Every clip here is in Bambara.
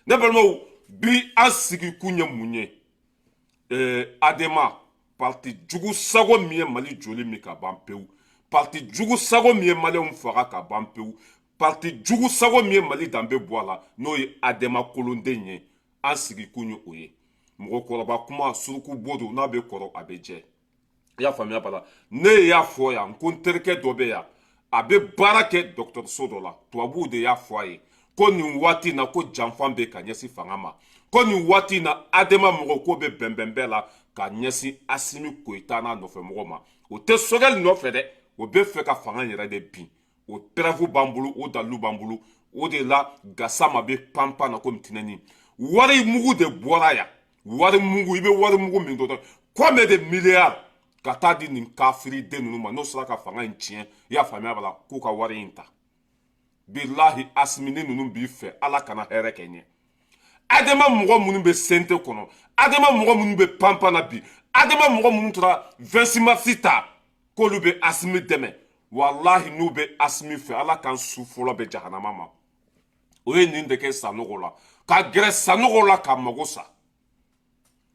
ne balimaw bi an sigi kun ye mun ye adema parti jugu sago min ye mali joli min ka ban pewu parti jugu sago min ye maliyɛnw faga ka ban pewu parti jugu sago min ye mali danbe bɔ a la n'o ye adema kolonden ye an sigi kun ye o ye mɔgɔkɔrɔba kuma suruku bodo n'a bɛ kɔrɔ a bɛ jɛ i y'a faamuya bala ne y'a fɔ yan ko n terikɛ dɔ bɛ yan a bɛ baara kɛ dɔgɔtɔrɔso dɔ la tubabuw de y'a fɔ a ye ko nin waati in na ko janfan bɛ ka ɲɛsin fanga ma ko nin waati in na adema mɔgɔ ko bɛ bɛnbɛn bɛɛ la ka ɲɛsin asimi koyita n'a nɔfɛmɔgɔ ma o tɛ sɔgɛli nɔfɛ dɛ o bɛ fɛ ka fanga yɛrɛ de bin o pɛrɛfu b'an bolo o dalilu b'an bolo o de la gasama bɛ panpan na komi tinɛni wari mugu de bɔra yan wari mugu i bɛ wari mugu min dɔn kɔmɛ de miliyari ka taa di nin kafiri den ninnu ma n'o sera ka fanga in tiɲɛ i y'a faamuya bala k'u ka wari in ta bilahi asimi ni ninnu b'i fɛ ala kana hɛrɛ kɛ ɲɛ adama mɔgɔ minnu bɛ sente kɔnɔ adama mɔgɔ minnu bɛ panpan na bi adama mɔgɔ minnu tora 26 marisi ta k'olu bɛ asimi dɛmɛ walahi n'u bɛ asimi fɛ ala kan su fɔlɔ bɛ jahanama ma o ye nin de kɛ sanogo la ka gɛrɛ sanogo la ka mago sa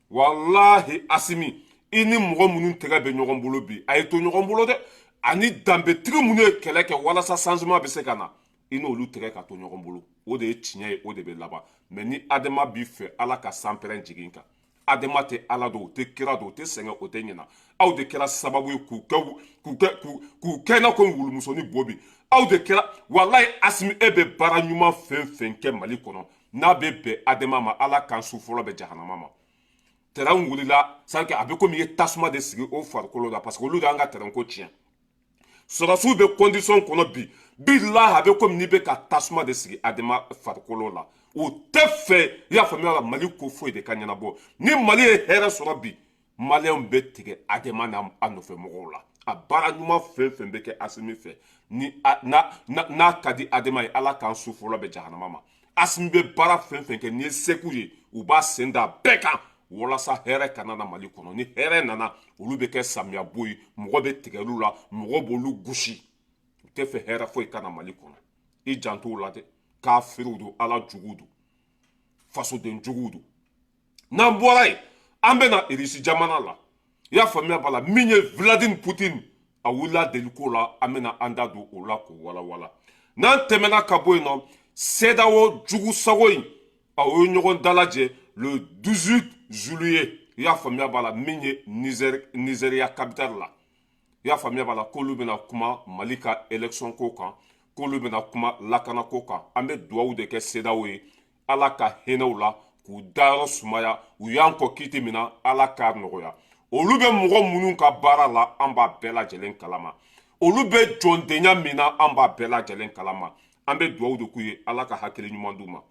walahi asimi i ni mɔgɔ minnu tɛgɛ bɛ ɲɔgɔn bolo bi a ye to ɲɔgɔn bolo dɛ ani danbetigi minnu ye kɛlɛ kɛ walasa changement bɛ se ka na i n'olu tɛgɛ ka to ɲɔgɔn bolo o de ye tiɲɛ ye o de bɛ laban mɛ ni adama b'i fɛ ala ka sanpɛrɛn jigin kan adama tɛ ala don o tɛ kira don o tɛ sɛgɛn o tɛ ɲina aw de kɛra sababu ye k'u kɛ i n'a ko wulumusonin bo bi aw de kɛra walayi asimi e bɛ baara ɲuman fɛn fɛn kɛ mali kɔnɔ n'a bɛ bɛn adama ma ala kan su fɔlɔ bɛ jahanama ma tɛrɛn wulila sanke a bɛ komi i ye tasuma de sigi o farikolo la parce que olu de y'an ka tɛrɛn ko tiɲɛ sɔrɔsiw bɛ condition kɔnɔ bi bilahi a bɛ komi n'i bɛ ka tasuma de sigi adama farikolo la o tɛ fɛ i y'a faamuya la mali ko foyi de ka ɲɛnabɔ ni mali ye hɛrɛ sɔrɔ bi maliyɛnw bɛ tigɛ adama n'a nɔfɛ mɔgɔw la a baara ɲuman fɛn fɛn bɛ kɛ asimi fɛ ni n'a ka di adama ye ala k'an su fɔlɔ bɛ jahanama ma asimi bɛ baara fɛn fɛn kɛ n'i ye seko ye u b'a sen da bɛɛ kan walasa hɛrɛ kana na mali kɔnɔ ni hɛrɛ nana olu bɛ kɛ samiya bo ye mɔgɔ bɛ tigɛlu la mɔgɔ b'olu gosi u tɛ fɛ hɛrɛ foyi kana mali kɔnɔ i janto la dɛ kafiriw don ala juguw don fasoden juguw don n'an bɔra yen an bɛ na irisi jamana la i y'a faamuya b'a la min ye Vladimir Poutine a wulila deliko la an bɛna an da don o la k'o walawala n'an tɛmɛna ka bɔ yen nɔ CEDEAO jugu sago in a ye ɲɔgɔn dalajɛ le 18 juillet i y'a faamuya b'a la min ye Nigeria capitale la i y'a faamuya b'a la k'olu bɛna kuma mali ka élection ko kan k'olu bɛna kuma lakana ko kan an bɛ dugawu de kɛ CEDEAO ye ala ka hinɛw la k'u dayɔrɔ sumaya u y'an kɔ kiti min na ala k'a nɔgɔya olu bɛ mɔgɔ minnu ka baara la an b'a bɛɛ lajɛlen kalama olu bɛ jɔndenya min na an b'a bɛɛ lajɛlen kalama an bɛ dugawu de k'u ye ala ka hakili ɲuman d'u ma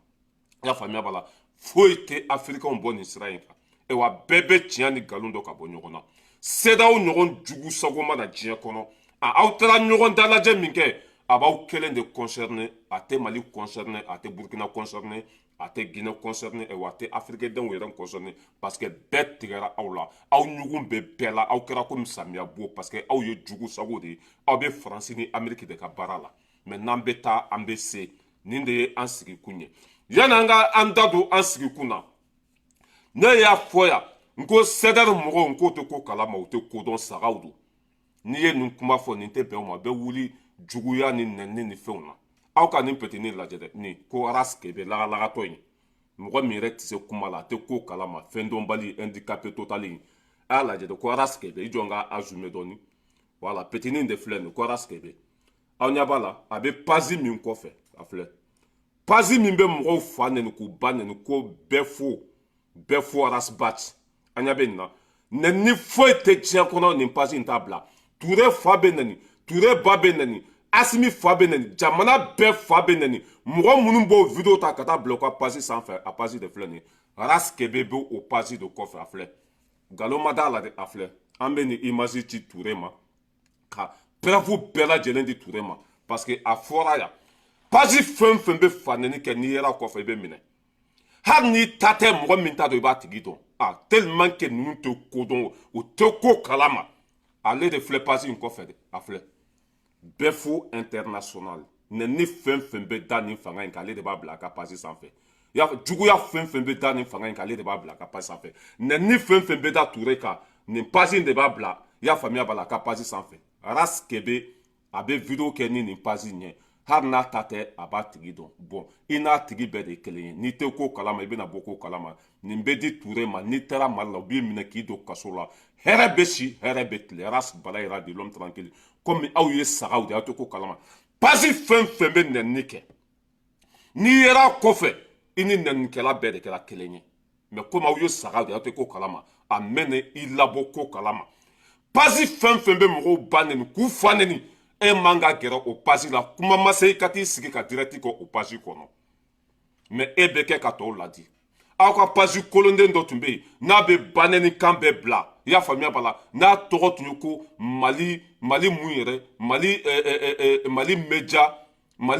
i y'a faamuya b'a la foyi tɛ afirikɛnw bɔ nin sira in kan wa bɛɛ bɛ tiɲɛ ni nkalon dɔ ka bɔ ɲɔgɔn na CEDEAO ɲɔgɔn jugu sago mana diɲɛ kɔnɔ aw taara ɲɔgɔn dalajɛ min kɛ a b'aw kelen de concerné a tɛ mali concerné a tɛ burkina concerné a tɛ guinée concerné wa a tɛ afirikɛndenw yɛrɛ concerné parce que bɛɛ tigɛra aw la aw ɲugun bɛ bɛɛ la aw kɛra komi samiya bo parce que aw ye jugu sago de ye aw bɛ faransi ni amérique de ka baara la mais n'an bɛ taa an bɛ se nin de ye an sigi kun ye yanni an ka an da don an sigi kun na ne y'a fɔ yan n ko CEDEAO mɔgɔw n k'o tɛ ko kalama u tɛ kodɔn sagaw don n'i ye nin kuma fɔ nin tɛ bɛn o ma bɛɛ wuli juguya ni nɛni ni fɛnw na aw ka nin petini lajɛ dɛ nin ko araske bɛ lagalagatɔ in mɔgɔ min yɛrɛ tɛ se kuma la a tɛ ko kalama fɛn dɔnbali handicapé total in a y'a lajɛ dɛ ko araske bɛ i jɔ n ka azume dɔɔni wala petini de filɛ nin ko araske bɛ aw ɲɛ b'a la a bɛ pazi min kɔfɛ a filɛ pazi min bɛ mɔgɔw fa nɛni k'u ba nɛni ko bɛɛ fo arasbat an ɲɛ bɛ nin na nɛni foyi tɛ tiɲɛ kɔnɔ nin pazi in t'a bila ture fa bɛ nɛni ture ba bɛ nɛni asimi fa bɛ nɛni jamana bɛɛ fa bɛ nɛni mɔgɔ minnu b'o video ta ka taa bila u ka pasi sanfɛ a pasi de filɛ nin ye araskebe bɛ o pasi de kɔfɛ a filɛ nkalon ma d'a la dɛ a filɛ an bɛ nin image ci ture ma ka preuve bɛɛ lajɛlen di ture ma parce que a fɔra yan pasi fɛn fɛn bɛ fa nɛni kɛ n'i yɛrɛ kɔfɛ i bɛ minɛ hali n'i ta tɛ mɔgɔ min ta dɔn i b'a tigi dɔn tellement que ninnu tɛ ko dɔn u tɛ ko kalama ale de filɛ pasi in kɔfɛ de a filɛ bɛfo international nɛni fɛn fɛn bɛ da nin fanga in kan ale de b'a bila a ka pasi sanfɛ ya juguya fɛn fɛn bɛ da nin fanga in kan ale de b'a bila a ka page sanfɛ nɛni fɛn fɛn bɛ da Ture kan nin page in de b'a bila i y'a faamuya b'a la a ka page sanfɛ Ras Kebe a bɛ video kɛ ni nin page in ɲɛ hali n'a ta tɛ a b'a tigi dɔn bon i n'a tigi bɛɛ de ye kelen ye n'i tɛ ko kalama i bɛna bɔ ko kalama nin bɛ di Ture ma n'i taara Mali la u b'i minɛ k'i don kaso la hɛrɛ bɛ si hɛrɛ bɛ tile Ras Balayira de l'homme tranquille komi aw ye sagaw de aw tɛ ko kalama page fɛn fɛn bɛ nɛni kɛ n'i yera kɔfɛ i ni nɛnikɛla bɛɛ de kɛra kelen ye mais komi aw ye sagaw de aw tɛ ko kalama a mɛnɛ i labɔ ko kalama page fɛn fɛn bɛ mɔgɔw ba nɛni k'u fa nɛni e man ka gɛrɛ o page la kuma ma se i ka t'i sigi ka direct kɛ o page kɔnɔ mais e bɛ kɛ ka tɔw ladi aw ka page kolonden dɔ tun bɛ yen n'a bɛ ba nɛni kan bɛɛ bila i y'a faamuya b'a la n'a tɔgɔ tun ye ko mali mun yɛrɛ mali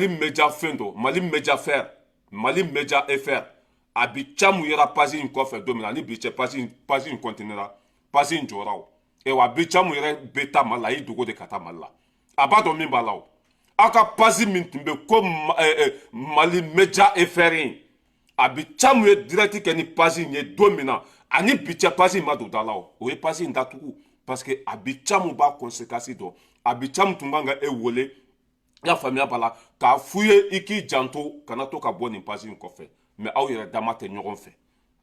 media fɛn dɔ mali media fr mali media fr a bi camu yɛrɛ page in kɔfɛ don min na ani bi cɛ page in continuera page in jɔra o wa a bi camu yɛrɛ bɛ taa Mali la a y'i dogo de ka taa Mali la a b'a dɔn min b'a la o aw ka page min tun bɛ ko mali media fr in a bi camu ye direct kɛ ni page in ye don min na ani bi cɛ page in ma don da la o ye page in datugu parce que a bi camu b'a conséquence dɔn a bi camu tun kan ka e wele i y'a faamuya b'a la k'a f'u ye i k'i janto kana to ka bɔ nin page in kɔfɛ mais aw yɛrɛ dama tɛ ɲɔgɔn fɛ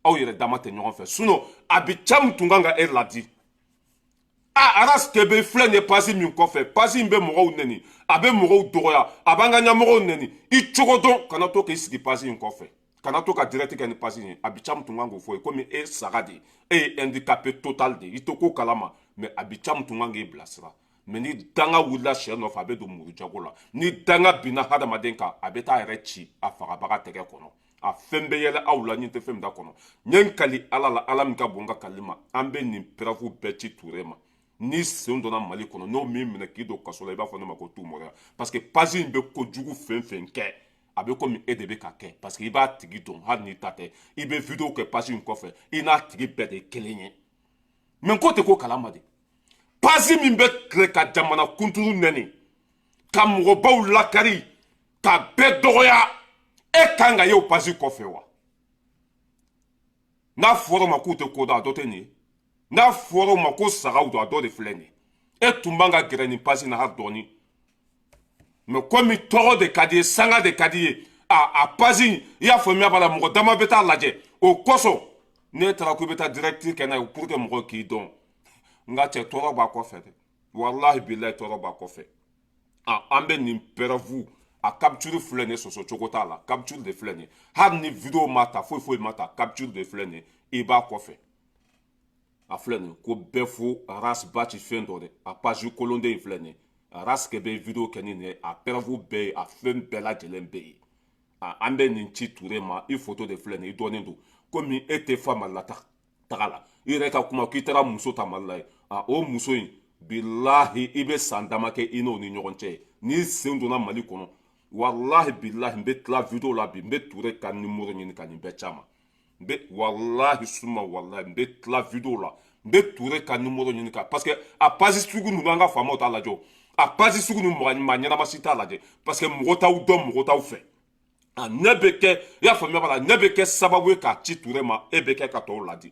aw yɛrɛ dama tɛ ɲɔgɔn fɛ sinon a bi camu tun kan ka e ladi Ras Kebe filɛ nin ye page min kɔfɛ page in bɛ mɔgɔw nɛni a bɛ mɔgɔw dɔgɔya a b'an ka ɲɛmɔgɔw nɛni i cogo dɔn kana to k'i sigi page in kɔfɛ kana to ka direct kɛ ni page in ye a bi camu tun kan k'o fɔ ye komi e saga de e ye handicapé total de i to ko kalama mais a bi camu tun kan k'i bilasira mais ni danga wulila sɛ nɔfɛ a bɛ don murujago la ni danga binna hadamaden kan a bɛ taa yɛrɛ ci a fagabaga tɛgɛ kɔnɔ a fɛn bɛ yɛlɛ aw la ɲin tɛ fɛn min da kɔnɔ n ye n kali ala la ala min ka bon n ka kali ma an bɛ nin preuve bɛɛ ci Ture ma ni sen donna Mali kɔnɔ n'o min minɛ k'i don kaso la i b'a fɔ ne ma ko tu mɔrɔya parce que page in bɛ kojugu fɛn fɛn kɛ a bɛ komi e de bɛ ka kɛ parce que i b'a tigi dɔn hali n'i ta tɛ i bɛ video kɛ page in kɔfɛ i n'a tigi bɛɛ de ye kelen ye mais ko tɛ ko kalama de page min bɛ tile ka jamana kunturu nɛni ka mɔgɔbaw lakari ka bɛɛ dɔgɔya e kan ka ye o page kɔfɛ wa n'a fɔra o ma k'u tɛ ko dɔn a dɔ tɛ nin ye n'a fɔra o ma ko sagaw don a dɔ de filɛ nin ye e tun b'an ka gɛrɛ nin page in na hali dɔɔni mais komi tɔgɔ de ka di ye sanga de ka di ye a page in i y'a faamuya b'a la mɔgɔ dama bɛ taa lajɛ o kosɔn ne taara ko i bɛ taa direct kɛ n'a ye pour que mɔgɔ k'i dɔn nka cɛ tɔɔrɔ b'a kɔfɛ dɛ walahi bilahi tɔɔrɔ b'a kɔfɛ an bɛ nin preuve a capture filɛ nin ye sɔsɔ cogo t'a la capture de filɛ nin ye hali ni video ma ta foyi foyi ma ta capture de filɛ nin ye i b'a kɔfɛ a filɛ nin ko bɛɛ fo Ras ba ci fɛn dɔ de a page kolonden in filɛ nin Ras Kebe video kɛ ni nin ye a preuve bɛɛ ye a fɛn bɛɛ lajɛlen bɛ yen an bɛ nin ci Ture ma i photo de filɛ nin i dɔnnen don komi e tɛ fa Mali la taga la i yɛrɛ ka kuma k'i taara muso ta Mali la ye o muso in bilahi i bɛ san dama kɛ i n'o ni ɲɔgɔn cɛ n'i sen donna Mali kɔnɔ walahi bilahi n bɛ tila video la bi n bɛ Ture ka numéro ɲini ka nin bɛɛ caman n bɛ walahi suma walahi n bɛ tila video la n bɛ Ture ka numéro ɲini ka parce que a page sugu ninnu an ka faamaw t'a lajɛ o a page sugu ninnu maa ɲɛnama si t'a lajɛ parce que mɔgɔ t'aw dɔn mɔgɔ t'aw fɛ ne bɛ kɛ i y'a faamuya b'a la ne bɛ kɛ sababu ye k'a ci Ture ma e bɛ kɛ ka tɔw ladi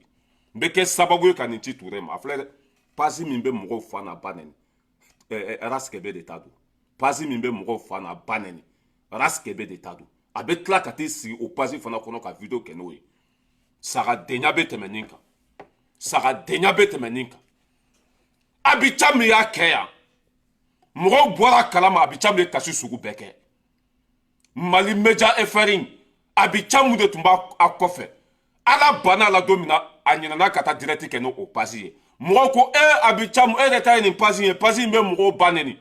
n bɛ kɛ sababu ye ka nin ci Ture ma a filɛ dɛ page min bɛ mɔgɔw fa n'a ba nɛni Ras Kebe de ta don page min bɛ mɔgɔw fa n'a ba nɛni Ras Kebe de ta don a bɛ tila ka t'i sigi o page fana kɔnɔ ka video kɛ n'o ye sagadenya bɛ tɛmɛ nin kan sagadenya bɛ tɛmɛ nin kan Abicha min y'a kɛ yan mɔgɔw bɔra kalama Abicha min ye kasi sugu bɛɛ kɛ Mali media fr Abicha mun de tun b'a kɔfɛ ala banna la don min na a ɲinana ka taa direct kɛ n'o page ye mɔgɔw ko Abicha mun e yɛrɛ ta ye nin page ye page in bɛ mɔgɔw ba nɛni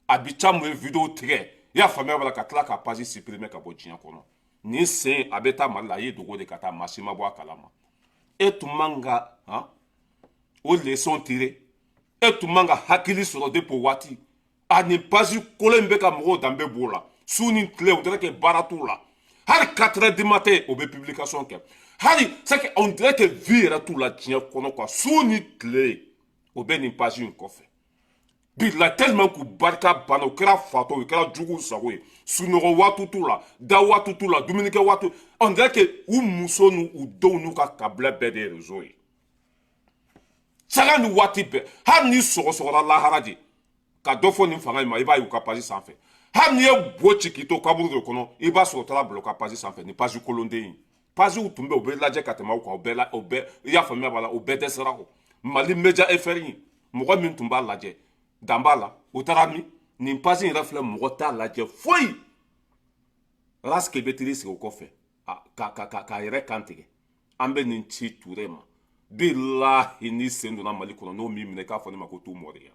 Abicha mun ye video tigɛ i y'a faamuya b'a la ka tila ka page supprimer ka bɔ diɲɛ kɔnɔ nin sen a bɛ taa Mali la a ye dogo de ka taa maa si ma bɔ a kalama e tun man ka o leçon tirer e tun man ka hakili sɔrɔ depuis o waati a nin page kolon in bɛ ka mɔgɔw danbe b'o la su ni tile o dirait que baara t'u la hali 4 heures du matin o bɛ publication kɛ hali c'est que on dirait que vie yɛrɛ t'u la diɲɛ kɔnɔ quoi su ni tile o bɛ nin page in kɔfɛ bila tellement k'u barika banna u kɛra fatɔ u kɛra juguw sago ye sunɔgɔ waati t'u la da waati t'u la dumunikɛ waati on dirait que u muso n'u denw n'u ka kabila bɛɛ de ye réseau ye saga ni waati bɛɛ hali ni sɔgɔsɔgɔla lahara de ka dɔ fɔ nin fanga in ma i b'a ye u ka page sanfɛ hali n'i ye bo ci k'i to kaburu de kɔnɔ i b'a sɔrɔ o taara bila u ka page sanfɛ ni page kolonden ye pagew tun bɛ u bɛ lajɛ ka tɛmɛ u kan o bɛɛ i y'a faamuya b'a la o bɛɛ dɛsɛra o mali media FRI mɔgɔ min tun b'a lajɛ dan b'a la o taara min nin page in yɛrɛ filɛ mɔgɔ t'a lajɛ foyi raske bɛ tiri sigi o kɔfɛ k'a yɛrɛ kan tigɛ an bɛ nin ci Ture ma bilahi ni sen donna mali kɔnɔ n'o min minɛ k'a fɔ ne ma ko t'u mɔriya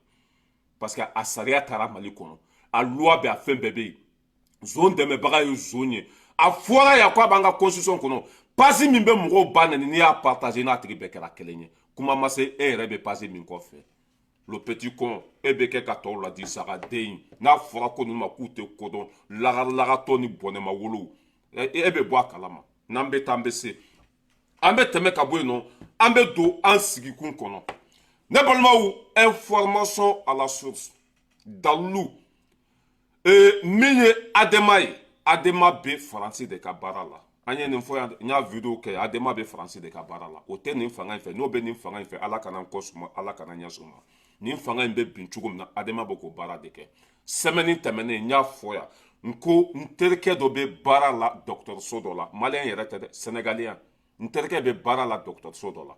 parce que a sariya taara mali kɔnɔ a loi bɛ a fɛn bɛɛ bɛ yen zone dɛmɛbaga ye zone ye a fɔra yan k'a b'an ka constitution kɔnɔ page min bɛ mɔgɔw ba nɛni n'i y'a partager n'a tigi bɛɛ kɛra kelen ye kuma ma se e yɛrɛ bɛ page min kɔfɛ le petit con e bɛ kɛ ka tɔw ladi sagaden n'a fɔra ko ninnu ma k'u tɛ kodɔn lagatɔ ni bɔnɛma wolow e bɛ bɔ a kalama n'an bɛ taa an bɛ se an bɛ tɛmɛ ka bɔ yen nɔ an bɛ don an sigikun kɔnɔ ne balimaw information à la source dalilu min ye Adema ye Adema bɛ Faransi de ka baara la an ye nin fɔ yan n y'a video kɛ Adema bɛ Faransi de ka baara la o tɛ nin fanga in fɛ n'o bɛ nin fanga in fɛ ala kana n kɔ suma ala kana ɲɛ suma nin fanga in bɛ bin cogo min na Adema bɛ k'o baara de kɛ semaine tɛmɛnen n y'a fɔ yan n ko n terikɛ dɔ bɛ baara la dɔgɔtɔrɔso dɔ la maliyɛn yɛrɛ tɛ dɛ sénégalien n terikɛ bɛ baara la dɔgɔtɔrɔso dɔ la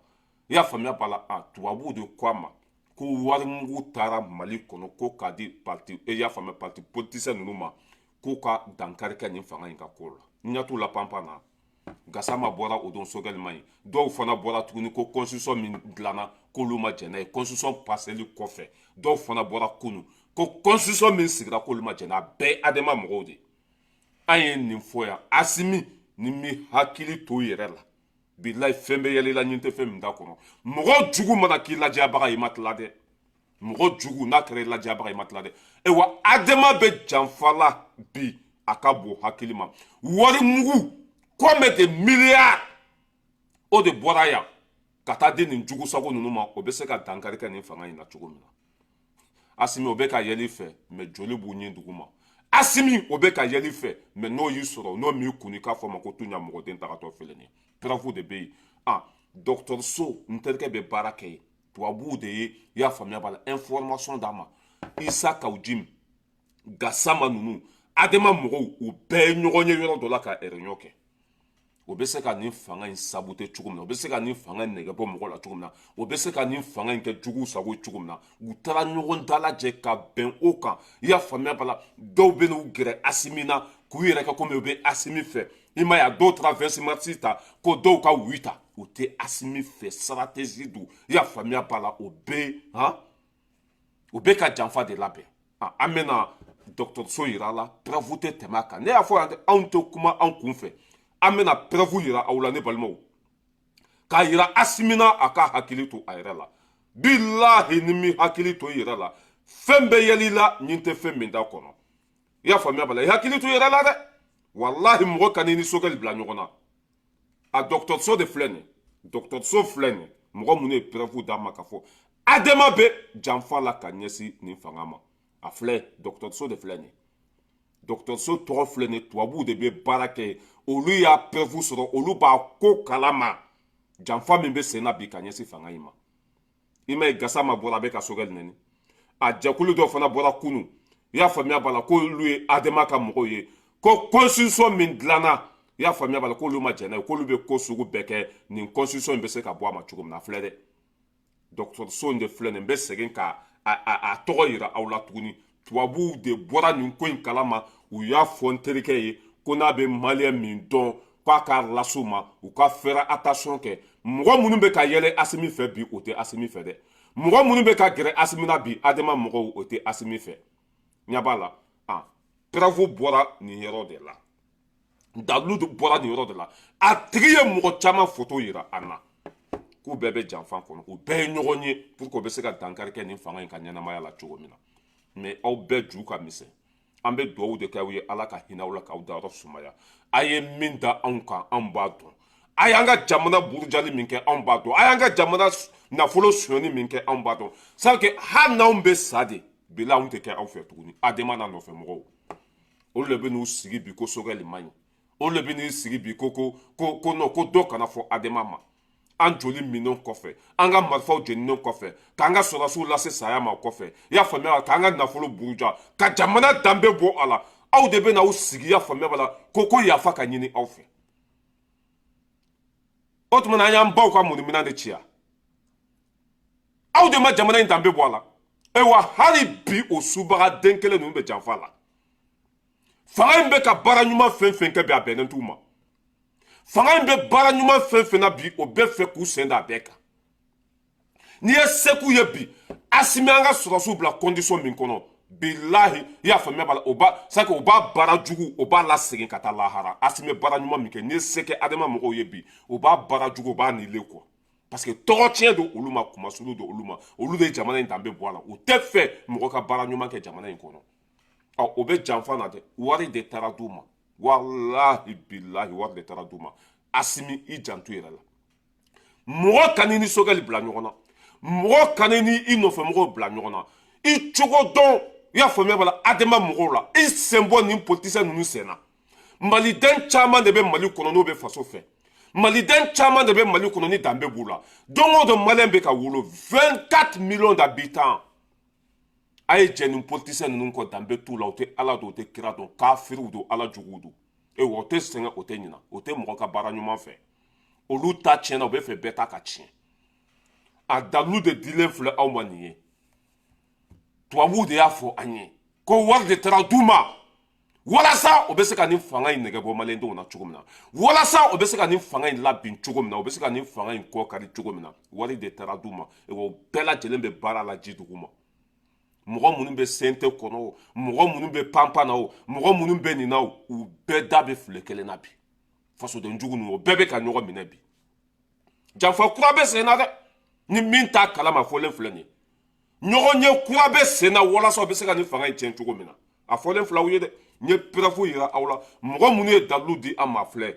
i y'a faamuya b'a la tubabuw de ko a ma ko warimugu taara mali kɔnɔ ko k'a di parti i y'a faamuya parti politicien ninnu ma k'u ka dankari kɛ nin fanga in ka ko la n ɲɛ t'u la panpan na Gassama bɔra o don Sogɛlima ye dɔw fana bɔra tuguni ko constitution min dilanna k'olu ma jɛn n'a ye constitution passeli kɔfɛ dɔw fana bɔra kunu ko constitution min sigira k'olu ma jɛn n'a bɛɛ Adema mɔgɔw de an ye nin fɔ yan Asimi ni mi hakili to yɛrɛ la bilayi fɛn bɛ yɛlɛla ɲin tɛ fɛn min da kɔnɔ mɔgɔ jugu mana k'i lajabaga i ma tila dɛ mɔgɔ jugu n'a kɛra i lajabaga i ma tila dɛ wa Adema bɛ janfa la bi a ka bon hakili ma wari mugu combien de milliards o de bɔra yan ka taa di nin jugu sago ninnu ma o bɛ se ka dankari kɛ nin fanga in na cogo min na Asimi o bɛ ka yɛlɛ i fɛ mais joli b'u ɲɛ dugu ma Asimi o bɛ ka yɛlɛ i fɛ mais n'o y'i sɔrɔ n'o m'i kuni k'a fɔ ma ko tuɲa mɔgɔden tagatɔ filɛ nin preuve de bɛ yen dɔgɔtɔrɔso n terikɛ bɛ baara kɛ yen tubabuw de ye i y'a faamuya b'a la information d'a ma Isa Kawudim Gassama ninnu Adema mɔgɔw u bɛɛ ye ɲɔgɔn ye yɔrɔ dɔ la ka réunion kɛ o bɛ se ka nin fanga in saboter cogo min na o bɛ se ka nin fanga in nɛgɛ bɔ mɔgɔ la cogo min na o bɛ se ka nin fanga in kɛ juguw sago ye cogo min na u taara ɲɔgɔn dalajɛ ka bɛn o kan i y'a faamuya b'a la dɔw bɛ n'u gɛrɛ Asimi na k'u yɛrɛ kɛ komi u bɛ Asimi fɛ i m'a ye a dɔw taara 26 mars ta ko dɔw ka 8 ta u tɛ Asimi fɛ stratégie don i y'a faamuya b'a la o bɛ ka janfa de labɛn an bɛna dɔgɔtɔrɔso yira la preuve tɛ tɛmɛ a kan ne y'a fɔ yan anw tɛ kuma anw kun fɛ an bɛna preuve yira aw la ne balimaw k'a yira Asimi na a ka hakili to a yɛrɛ la bilahi ni mi hakili to i yɛrɛ la fɛn bɛ yɛlɛ i la nin tɛ fɛn min da kɔnɔ i y'a faamuya b'a la i hakili to i yɛrɛ la dɛ walahi mɔgɔ ka n'i ni Sogɛli bila ɲɔgɔn na a dɔgɔtɔrɔso de filɛ nin dɔgɔtɔrɔso filɛ nin mɔgɔ minnu ye preuve d'a ma k'a fɔ Adema bɛ janfa la ka ɲɛsin nin fanga ma a filɛ dɔgɔtɔrɔso de filɛ nin dɔgɔtɔrɔso tɔgɔ filɛ nin tubabuw de bɛ baara kɛ olu y'a preuve sɔrɔ olu b'a ko kalama janfa min bɛ sen na bi ka ɲɛsin fanga in ma i ma ye Gassama bɔra a bɛ ka Sogɛli nɛni a jɛkulu dɔ fana bɔra kunu i y'a faamuya b'a la k'olu ye Adema ka mɔgɔw ye ko constitution min dilanna i y'a faamuya b'a la k'olu ma jɛn n'a ye k'olu bɛ ko sugu bɛɛ kɛ nin constitution in bɛ se ka bɔ a ma cogo min na a filɛ dɛ dɔgɔtɔrɔso in de filɛ nin n bɛ segin ka a tɔgɔ yira aw la tuguni tubabuw de bɔra nin ko in kalama u y'a fɔ n terikɛ ye ko n'a bɛ maliyɛn min dɔn k'a k'a las'u ma u ka fɛrɛ attention kɛ mɔgɔ minnu bɛ ka yɛlɛ Asimi fɛ bi o tɛ Asimi fɛ dɛ mɔgɔ minnu bɛ ka gɛrɛ Asimi na bi Adema mɔgɔw o tɛ Asimi fɛ ɲɛ b'a la preuve bɔra nin yɔrɔ de la dalilu bɔra nin yɔrɔ de la a tigi ye mɔgɔ caman photo yira an na k'u bɛɛ bɛ janfa kɔnɔ u bɛɛ ye ɲɔgɔn ye pour que u bɛ se ka dankari kɛ nin fanga in ka ɲɛnamaya la cogo min na mais aw bɛɛ ju ka misɛn an bɛ dugawu de kɛ aw ye ala ka hinɛ aw la k'aw dayɔrɔ sumaya a ye min da anw kan anw b'a dɔn a y'an ka jamana burujali min kɛ anw b'a dɔn a y'an ka jamana nafolo sonyani min kɛ anw b'a dɔn c'est à dire que hali n'anw bɛ sa de bila anw tɛ kɛ aw fɛ tuguni adama n'a nɔfɛ mɔgɔw olu de bɛ n'u sigi bi ko sogɛli man ɲi olu de bɛ n'u sigi bi ko non ko dɔ kana fɔ adama ma an joli minɛnw kɔfɛ an ka marifaw jeninen kɔfɛ k'an ka sɔrɔdasiw lase saya ma o kɔfɛ i y'a faamuya k'an ka nafolo buruja ka jamana danbe bɔ a la aw de bɛ n'aw sigi i y'a faamuya b'a la ko yafa ka ɲini aw fɛ o tuma na an y'an baw ka munumina de ci yan aw de ma jamana in danbe bɔ a la ayiwa hali bi o subaga den kelen ninnu bɛ janfa la fanga in bɛ ka baara ɲuman fɛn fɛn kɛ bi a bɛnnen t'u ma fanga in bɛ baara ɲuman fɛn fɛn na bi o bɛɛ fɛ k'u sen da a bɛɛ kan n'i ye seko ye bi Asimi an ka sɔrɔsiw bila condition min kɔnɔ bilahi i y'a faamuya b'a la o b'a baara jugu o b'a lasegin ka taa lahara Asimi baara ɲuman min kɛ n'i ye se kɛ adama mɔgɔw ye bi o b'a baara jugu o b'a niile quoi parce que tɔgɔ tiɲɛ don olu ma kumasulu don olu ma olu de ye jamana in danbe bɔ a la u tɛ fɛ mɔgɔ ka baara ɲuman kɛ jamana in kɔnɔ o bɛ janfa na dɛ wari de taara d'u ma walahi bilahi wari de taara d'u ma Asimi i janto yɛrɛ la mɔgɔ ka ni sogɛli bila ɲɔgɔn na mɔgɔ ka ni i nɔfɛ mɔgɔw bila ɲɔgɔn na i cogo dɔn i y'a faamuya b'a la adama mɔgɔw la i sen bɔ nin politisiyɛn ninnu sen na maliden caman de bɛ mali kɔnɔ n'o bɛ faso fɛ maliden caman de bɛ mali kɔnɔ ni danbe b'u la don o don maliyɛn bɛ ka wolo 24 millions d'habitants a ye jɛ nin politisiyɛn ninnu kɔ danbe t'u la o tɛ ala don o tɛ kira dɔn kafiriw don ala juguw don o tɛ sɛgɛn o tɛ ɲina o tɛ mɔgɔ ka baara ɲuman fɛ olu ta tiɲɛna o bɛ fɛ bɛɛ ta ka tiɲɛ a dalilu de dilen filɛ aw ma nin ye tubabuw de y'a fɔ an ye ko wari de taara d'u ma walasa o bɛ se ka nin fanga in nɛgɛ bɔ maliyɛndenw na cogo min na walasa o bɛ se ka nin fanga in labin cogo min na o bɛ se ka nin fanga in kɔ kari cogo min na wari de taara d'u ma o bɛɛ lajɛlen bɛ baara la ji dugu ma mɔgɔ minnu bɛ sente kɔnɔ o mɔgɔ minnu bɛ panpan na o mɔgɔ minnu bɛ nin na o u bɛɛ da bɛ file kelen na bi fasoden jugu ninnu o bɛɛ bɛ ka ɲɔgɔn minɛ bi janfa kura bɛ sen na dɛ ni min t'a kalama fɔlen filɛ nin ye ɲɔgɔn ye kura bɛ sen na walasa o bɛ se ka nin fanga in tiɲɛ cogo min na a fɔlen filɛ aw ye dɛ n ye pirafu yira aw la mɔgɔ minnu ye dalilu di an ma filɛ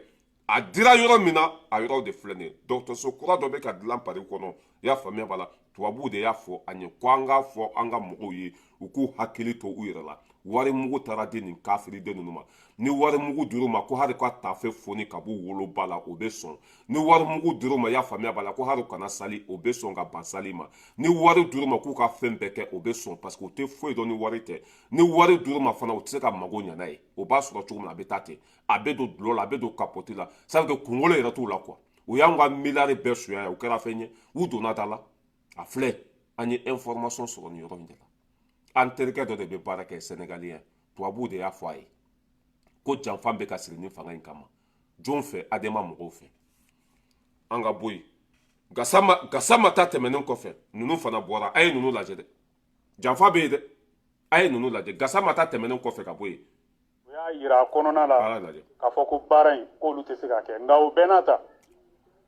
a dira yɔrɔ min na a yɔrɔ de filɛ nin ye dɔgɔtɔrɔso kura dɔ bɛ ka dilan pari kɔnɔ i y'a faamuya b'a la tubabuw de y'a fɔ an ye ko an k'a fɔ an ka mɔgɔw ye u k'u hakili to u yɛrɛ la wari mugu taara di nin kafiriden ninnu ma ni wari mugu dir'u ma ko hali ka tafe foni ka b'u woloba la o bɛ sɔn ni wari mugu dir'u ma i y'a faamuya b'a la ko hali kana sali o bɛ sɔn ka ban sali ma ni wari dir'u ma k'u ka fɛn bɛɛ kɛ o bɛ sɔn parce que o tɛ foyi dɔn ni wari tɛ ni wari dir'u ma fana o tɛ se ka mago ɲa n'a ye o b'a sɔrɔ cogo min na a bɛ taa ten a bɛ don dulɔ la a bɛ don kapoti la ça veut dire kunkolo yɛrɛ t'u la quoi o y'an ka miliyari bɛɛ suɲɛ o kɛra fɛn ye u donna da la a filɛ an ye information sɔrɔ nin yɔrɔ in de la an terikɛ dɔ de bɛ baara kɛ sénégalien tubabuw de y'a fɔ a ye ko janfa bɛ ka siri nin fanga in kama jɔn fɛ adama mɔgɔw fɛ an ka bɔ yen gasama ta tɛmɛnen kɔfɛ ninnu fana bɔra a ye ninnu lajɛ dɛ janfa bɛ yen dɛ a ye ninnu lajɛ gasama ta tɛmɛnen kɔfɛ ka bɔ yen u y'a yira a kɔnɔna la k'a fɔ ko baara in k'olu tɛ se ka kɛ nka o bɛɛ n'a ta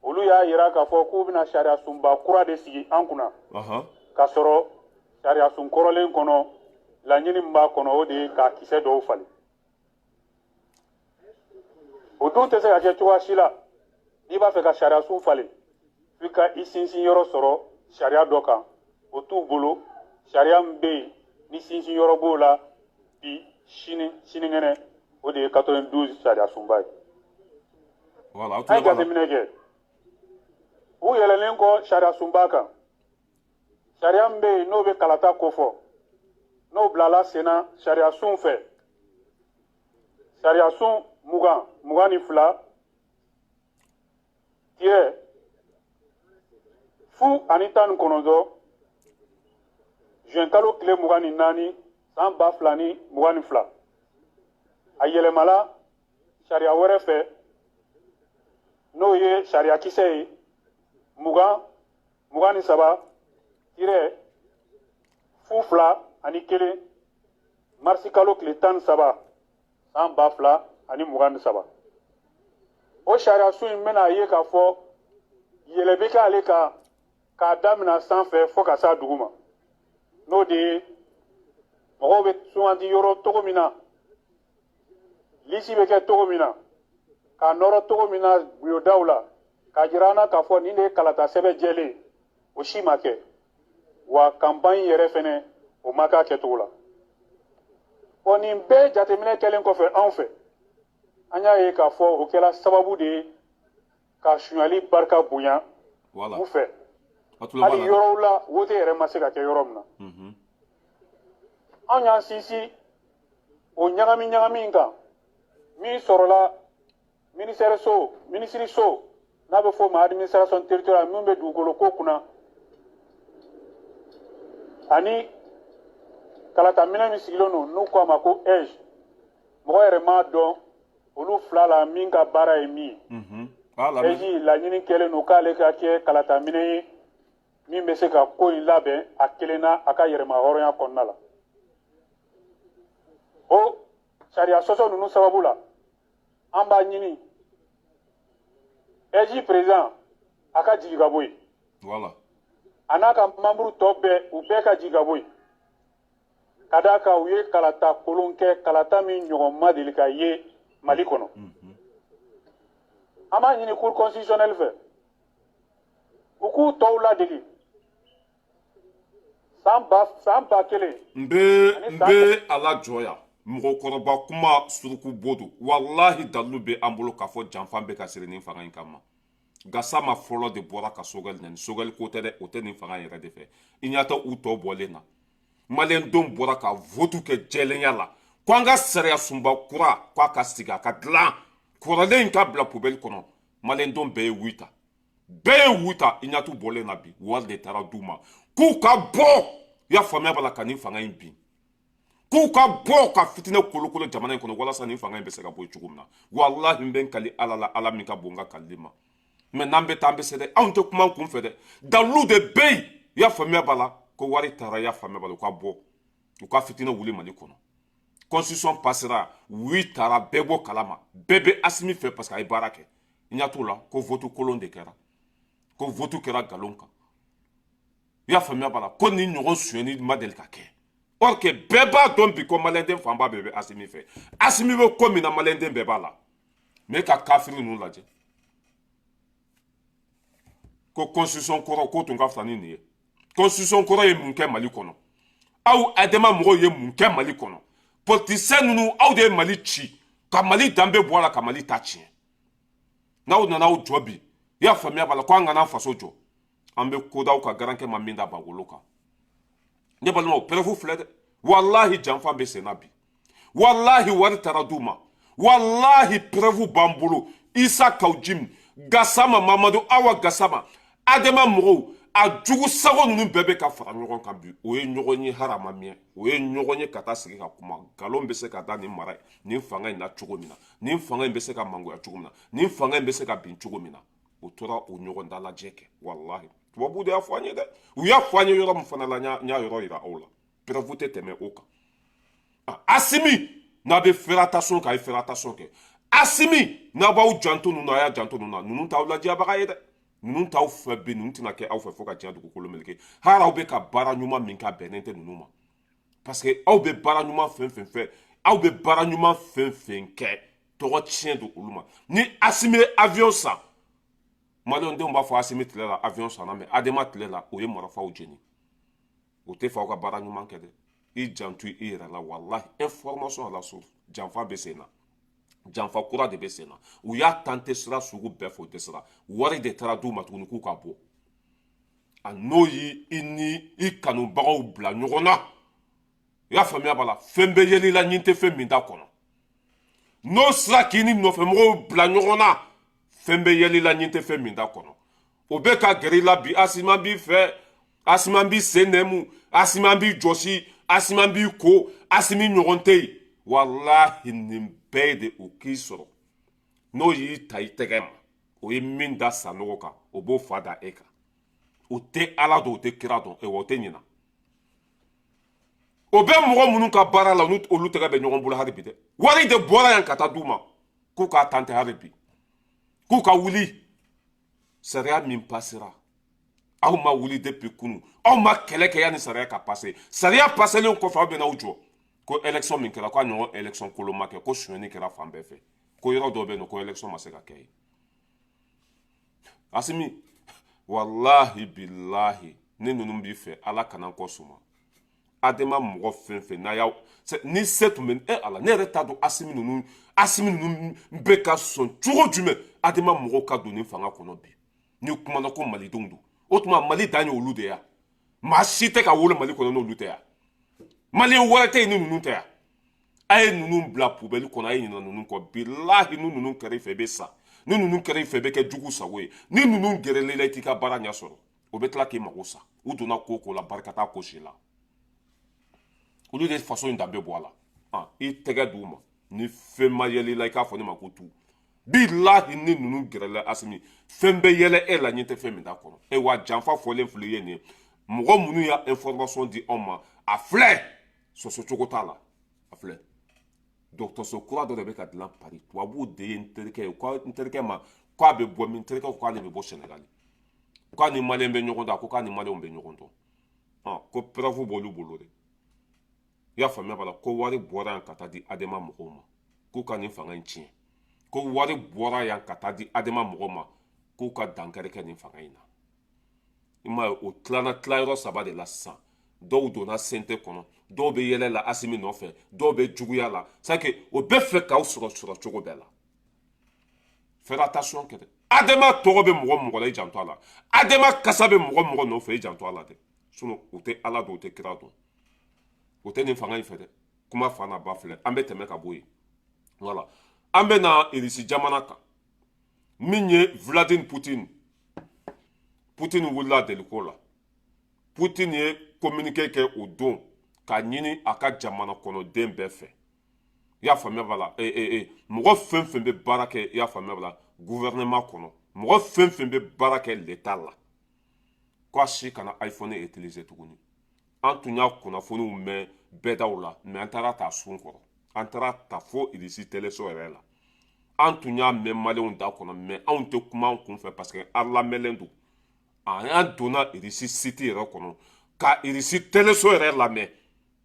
olu y'a yira k'a fɔ k'u bɛna sariya sunba kura de sigi an kunna k'a sɔrɔ sariya sun kɔrɔlen kɔnɔ laɲini min b'a kɔnɔ o de ye k'a kisɛ dɔw falen o dun tɛ se ka kɛ cogoya si la n'i b'a fɛ ka sariya sun falen f'i ka i sinsin yɔrɔ sɔrɔ sariya dɔ kan o t'u bolo sariya min bɛ yen ni sinsin yɔrɔ b'o la bi sinikɛnɛ o de ye 92 sariya sunba ye a ye jateminɛ kɛ u yɛlɛlen kɔ sariya sunba kan sariya min bɛ yen n'o bɛ kalata kofɔ n'o bilala senna sariya sun fɛ sariya sun 22 tire fu ani 19 juin kalo tile 24 san 2022 a yɛlɛmala sariya wɛrɛ fɛ n'o ye sariya kisɛ ye 23 tire fu 2 ani 1 marisi kalo tile 13 san 2023 o sariya sun in bɛna ye k'a fɔ yɛlɛ bɛ k'ale kan k'a daminɛ sanfɛ fo ka s'a dugu ma n'o de ye mɔgɔw bɛ sugandi yɔrɔ cogo min na lisi bɛ kɛ cogo min na k'a nɔrɔ cogo min na bulodaw la k'a jira an na k'a fɔ nin de ye kalata sɛbɛn jɛlen o si ma kɛ wa campagne yɛrɛ fɛnɛ o ma k'a kɛcogo la o nin bɛɛ jateminɛ kɛlen kɔfɛ anw fɛ an y'a ye k'a fɔ o kɛra sababu de ye ka suɲali barika bonya u fɛ hali yɔrɔw la wote yɛrɛ ma se ka kɛ yɔrɔ min na anw y'an sinsin o ɲagami in kan min sɔrɔla minisiri so n'a bɛ fɔ o ma administration territoriale min bɛ dugukolo ko kunna ani kalataminɛ min sigilen don n'u k'a ma ko EJ mɔgɔ yɛrɛ m'a dɔn olu fila la min ka baara ye min ye EJ laɲini kɛlen don k'ale ka kɛ kalataminɛ ye min bɛ se ka ko in labɛn a kelen na a ka yɛrɛma hɔrɔnya kɔnɔna la o sariya sɔsɔ ninnu sababu la an b'a ɲini EJ président a ka jigin ka bɔ yen a n'a ka membre tɔ bɛɛ u bɛɛ ka jigin ka bɔ yen ka d'a kan u ye kalata kolon kɛ kalata min ɲɔgɔn ma deli ka ye Mali kɔnɔ an b'a ɲini cour constitutionnelle fɛ u k'u tɔw ladege san ba kelen n bɛ ala jɔya mɔgɔkɔrɔba kuma suruku bodo wallahi dalu bɛ an bolo k'a fɔ janfan bɛ ka siri nin fanga in kama Gassama fɔlɔ de bɔra ka Sogɛli nɛni Sogɛli ko tɛ dɛ o tɛ nin fanga yɛrɛ de fɛ i ɲa tɛ u tɔ bɔlen na maliyɛndenw bɔra ka votu kɛ jɛlenya la ko an ka sariya sunba kura k'a ka sigi a ka dilan kɔrɔlen in ka bila poubelle kɔnɔ maliyɛndenw bɛɛ ye wi ta i ɲa t'u bɔlen na bi wari de taara d'u ma k'u ka bɔ i y'a faamuya b'a la ka nin fanga in bin k'u ka bɔ ka fitinɛ kolokolo jamana in kɔnɔ walasa nin fanga in bɛ se ka bɔ cogo min na wallahi n bɛ n kali ala la ala min ka bon n ka kalili ma mais n'an bɛ taa an bɛ se dɛ anw tɛ kuma kun fɛ dɛ dalilu de bɛ yen i y'a faamuya b'a la ko wari taara i y'a faamuya b'a la u ka bɔ u ka fitinɛ wuli Mali kɔnɔ constitution passera wi taara bɛɛ bɔ kalama bɛɛ bɛ Asimi fɛ parce que a ye baara kɛ i ɲa t'o la ko votu kolon de kɛra ko votu kɛra nkalon kan i y'a faamuya b'a la ko nin ɲɔgɔn sonyɛli ma deli ka kɛ or que bɛɛ b'a dɔn bi ko maliyɛnden fanba bɛɛ bɛ Asimi fɛ Asimi bɛ ko min na maliyɛnden bɛɛ b'a la mais ka kafiri ninnu lajɛ ko constitution kɔrɔ ko tun ka fisa ni nin ye constitution kɔrɔ ye mun kɛ Mali kɔnɔ aw adama mɔgɔw ye mun kɛ Mali kɔnɔ politicien ninnu aw de ye Mali ci ka Mali danbe bɔ a la ka Mali ta tiɲɛ n'aw nana aw jɔ bi i y'a faamuya b'a la ko an kana faso jɔ an bɛ kodaw ka garankɛ ma min da bagolo kan ne balimaw preuve filɛ dɛ wallahi janfan bɛ senna bi wallahi wari taara d'u ma wallahi preuve b'an bolo Isa Kawjim Gassama Mamadou Awa Gassama adama mɔgɔw a jugu sago ninnu bɛɛ bɛ ka fara ɲɔgɔn kan bi o ye ɲɔgɔn ye harama miɛ o ye ɲɔgɔn ye ka taa sigi ka kuma nkalon bɛ se ka da nin mara nin fanga in na cogo min na nin fanga in bɛ se ka mangoya cogo min na nin fanga in bɛ se ka bin cogo min na o tora o ɲɔgɔn dalajɛ kɛ wallahi tubabu de y'a fɔ an ye dɛ u y'a fɔ an ye yɔrɔ min fana la n y'a yɔrɔ yira aw la preuve tɛ tɛmɛ o kan Asimi n'a bɛ fɛrɛtation kɛ a ye fɛrɛtation kɛ Asimi n'a b'aw janto ninnu na a y'a janto ninnu na ninnu t'aw ladiyabaga ye dɛ ninnu t'aw fɛ bi ninnu tɛna kɛ aw fɛ fo ka diɲɛ dugukolo meleke hali aw bɛ ka baara ɲuman min kɛ bɛnnen tɛ ninnu ma parce que aw bɛ baara ɲuman fɛn fɛn fɛ aw bɛ baara ɲuman fɛn fɛn kɛ tɔgɔ tiɲɛ don olu ma ni Asimi ye avion san maliyɛndenw b'a fɔ Asimi tile la avion sanna mais Adama tile la o ye marifaw jeni o tɛ fɛ aw ka baara ɲuman kɛ dɛ i janto i yɛrɛ la wallahi information à la source janfa bɛ sen na janfa kura de bɛ sen na u y'a tante sira sugu bɛɛ fɔ o tɛ sira wari de taara d'u ma tuguni k'u ka bɔ a n'o ye i ni i kanubagaw bila ɲɔgɔn na i y'a faamuya b'a la fɛn bɛ yeli la ɲin tɛ fɛn min t'a kɔnɔ n'o sera k'i ni nɔfɛmɔgɔw bila ɲɔgɔn na fɛn bɛ yeli la ɲin tɛ fɛn min t'a kɔnɔ o bɛ ka gɛrɛ i la bi Asima b'i fɛ Asima b'i sen nɛmu Asima b'i jɔsi Asima b'i ko Asimi ɲɔgɔn tɛ yen wallahi nin bɛɛ de o k'i sɔrɔ n'o y'i ta i tɛgɛ ma o ye min da Sanogo kan o b'o fa da e kan o tɛ ala dɔn o tɛ kira dɔn o tɛ ɲina o bɛ mɔgɔ minnu ka baara la olu tɛgɛ bɛ ɲɔgɔn bolo hali bi dɛ wari de bɔra yan ka taa d'u ma k'u k'a tante hali bi k'u ka wuli sariya min pasera aw ma wuli depuis kunu aw ma kɛlɛ kɛ yanni sariya ka passer sariya passelen kɔfɛ aw bɛ n'aw jɔ ko élection min kɛra k'a ɲɔgɔn élection kolon ma kɛ ko suɲɛni kɛra fan bɛɛ fɛ ko yɔrɔ dɔw bɛ yen nɔ ko élection ma se ka kɛ yen Asimi wallahi billahi ne ninnu b'i fɛ ala kana kɔ suma adema mɔgɔ fɛn fɛn n'a y'a ni se tun bɛ ala ne yɛrɛ t'a dɔn Asimi ninnu bɛ ka sɔn cogo jumɛn adema mɔgɔw ka don nin fanga kɔnɔ bi ni kumana ko malidenw don o tuma Mali dan ye olu de ya maa si tɛ ka wolo Mali kɔnɔ n'olu tɛ ya Maliyɛn wɛrɛ tɛ yen ni ninnu tɛ ya a ye ninnu bila poubelle kɔnɔ a ye ɲinɛ ninnu kɔ bilahi ni ninnu kɛra i fɛ i bɛ sa ni ninnu kɛra i fɛ i bɛ kɛ jugu sago ye ni ninnu gɛrɛla i la i t'i ka baara ɲɛ sɔrɔ o bɛ tila k'i mago sa u donna ko o ko la barika t'a ko si la olu de faso in danbe bɔ a la i tɛgɛ d'u ma ni fɛn ma yɛlɛ i la i k'a fɔ ne ma ko tu bilahi ni ninnu gɛrɛla Asimi fɛn bɛ yɛlɛ e la ɲɛ tɛ fɛn min t'a kɔnɔ e wa janfa fɔlen filɛ i ye nin ye mɔgɔ minnu y'a information di anw ma a filɛ sɔsɔ cogo t'a la a filɛ dɔgɔtɔrɔso kura dɔ de bɛ ka dilan Paris tubabuw de ye n terikɛ ye ko n terikɛ ma k'a bɛ bɔ min terikɛ ko k'ale bɛ bɔ Sénégal k'a ni Maliyɛn bɛ ɲɔgɔn dɔn a ko k'a ni Maliyɛnw bɛ ɲɔgɔn dɔn ko preuve b'olu bolo de i y'a faamuya b'a la ko wari bɔra yan ka taa di adema mɔgɔw ma k'u ka nin fanga in tiɲɛ ko wari bɔra yan ka taa di adema mɔgɔw ma k'u ka dankari kɛ nin fanga in na i m'a ye o tilana tilayɔrɔ saba de la sisan dɔw donna sente kɔnɔ dɔw bɛ yɛlɛ la Asimi nɔfɛ dɔw bɛ juguya la c'est que o bɛ fɛ k'aw sɔrɔ cogo bɛɛ la faites attention kɛ dɛ adema tɔgɔ bɛ mɔgɔ mɔgɔ la i janto a la adema kasa bɛ mɔgɔ mɔgɔ nɔfɛ i janto a la dɛ sinon o tɛ ala dɔn o tɛ kira dɔn o tɛ nin fanga in fɛ dɛ kuma fa n'a ba filɛ an bɛ tɛmɛ ka bɔ yen voilà an bɛ na Irisi jamana kan min ye Vladimir Poutine wulila deliko la Poutine ye communiqué kɛ o don k'a ɲini a ka jamana kɔnɔden bɛɛ fɛ i y'a faamuya b'a la mɔgɔ fɛn fɛn bɛ baara kɛ i y'a faamuya b'a la gouvernement kɔnɔ mɔgɔ fɛn fɛn bɛ baara kɛ l'état la k'a si kana iPhone utiliser tuguni an tun y'a kunnafoniw mɛn bɛɛdaw la mais an taara ta sun kɔrɔ an taara ta fo Irisi teleso yɛrɛ la an tun y'a mɛn Maliyɛnw da kɔnɔ mais anw tɛ kuma an kun fɛ parce que an lamɛnlen don an donna Irisi site yɛrɛ kɔnɔ ka Irisi teleso yɛrɛ lamɛn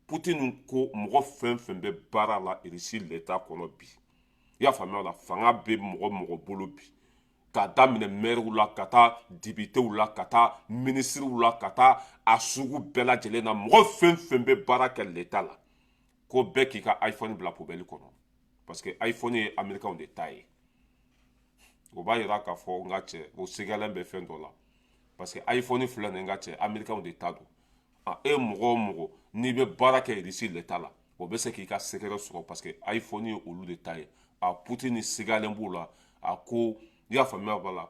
Poutine ko mɔgɔ fɛn fɛn bɛ baara la Irisi l'état kɔnɔ bi i y'a faamuya la fanga bɛ mɔgɔ bolo bi k'a daminɛ maires la ka taa députés la ka taa ministres la ka taa a sugu bɛɛ lajɛlen na mɔgɔ fɛn fɛn bɛ baara kɛ l'état la ko bɛɛ k'i ka iPhone bila poubelle kɔnɔ parce que iPhone ye américain de ta ye o b'a yira k'a fɔ n ka cɛ o sɛgɛlen bɛ fɛn dɔ la parce que iPhone filɛ nin n ka cɛ américain de ta don e mɔgɔ o mɔgɔ n'i bɛ baara kɛ Irisi l'état la o bɛ se k'i ka secret sɔrɔ parce que iPhone ye olu de ta ye Poutine sigalen b'o la ko i y'a faamuya b'a la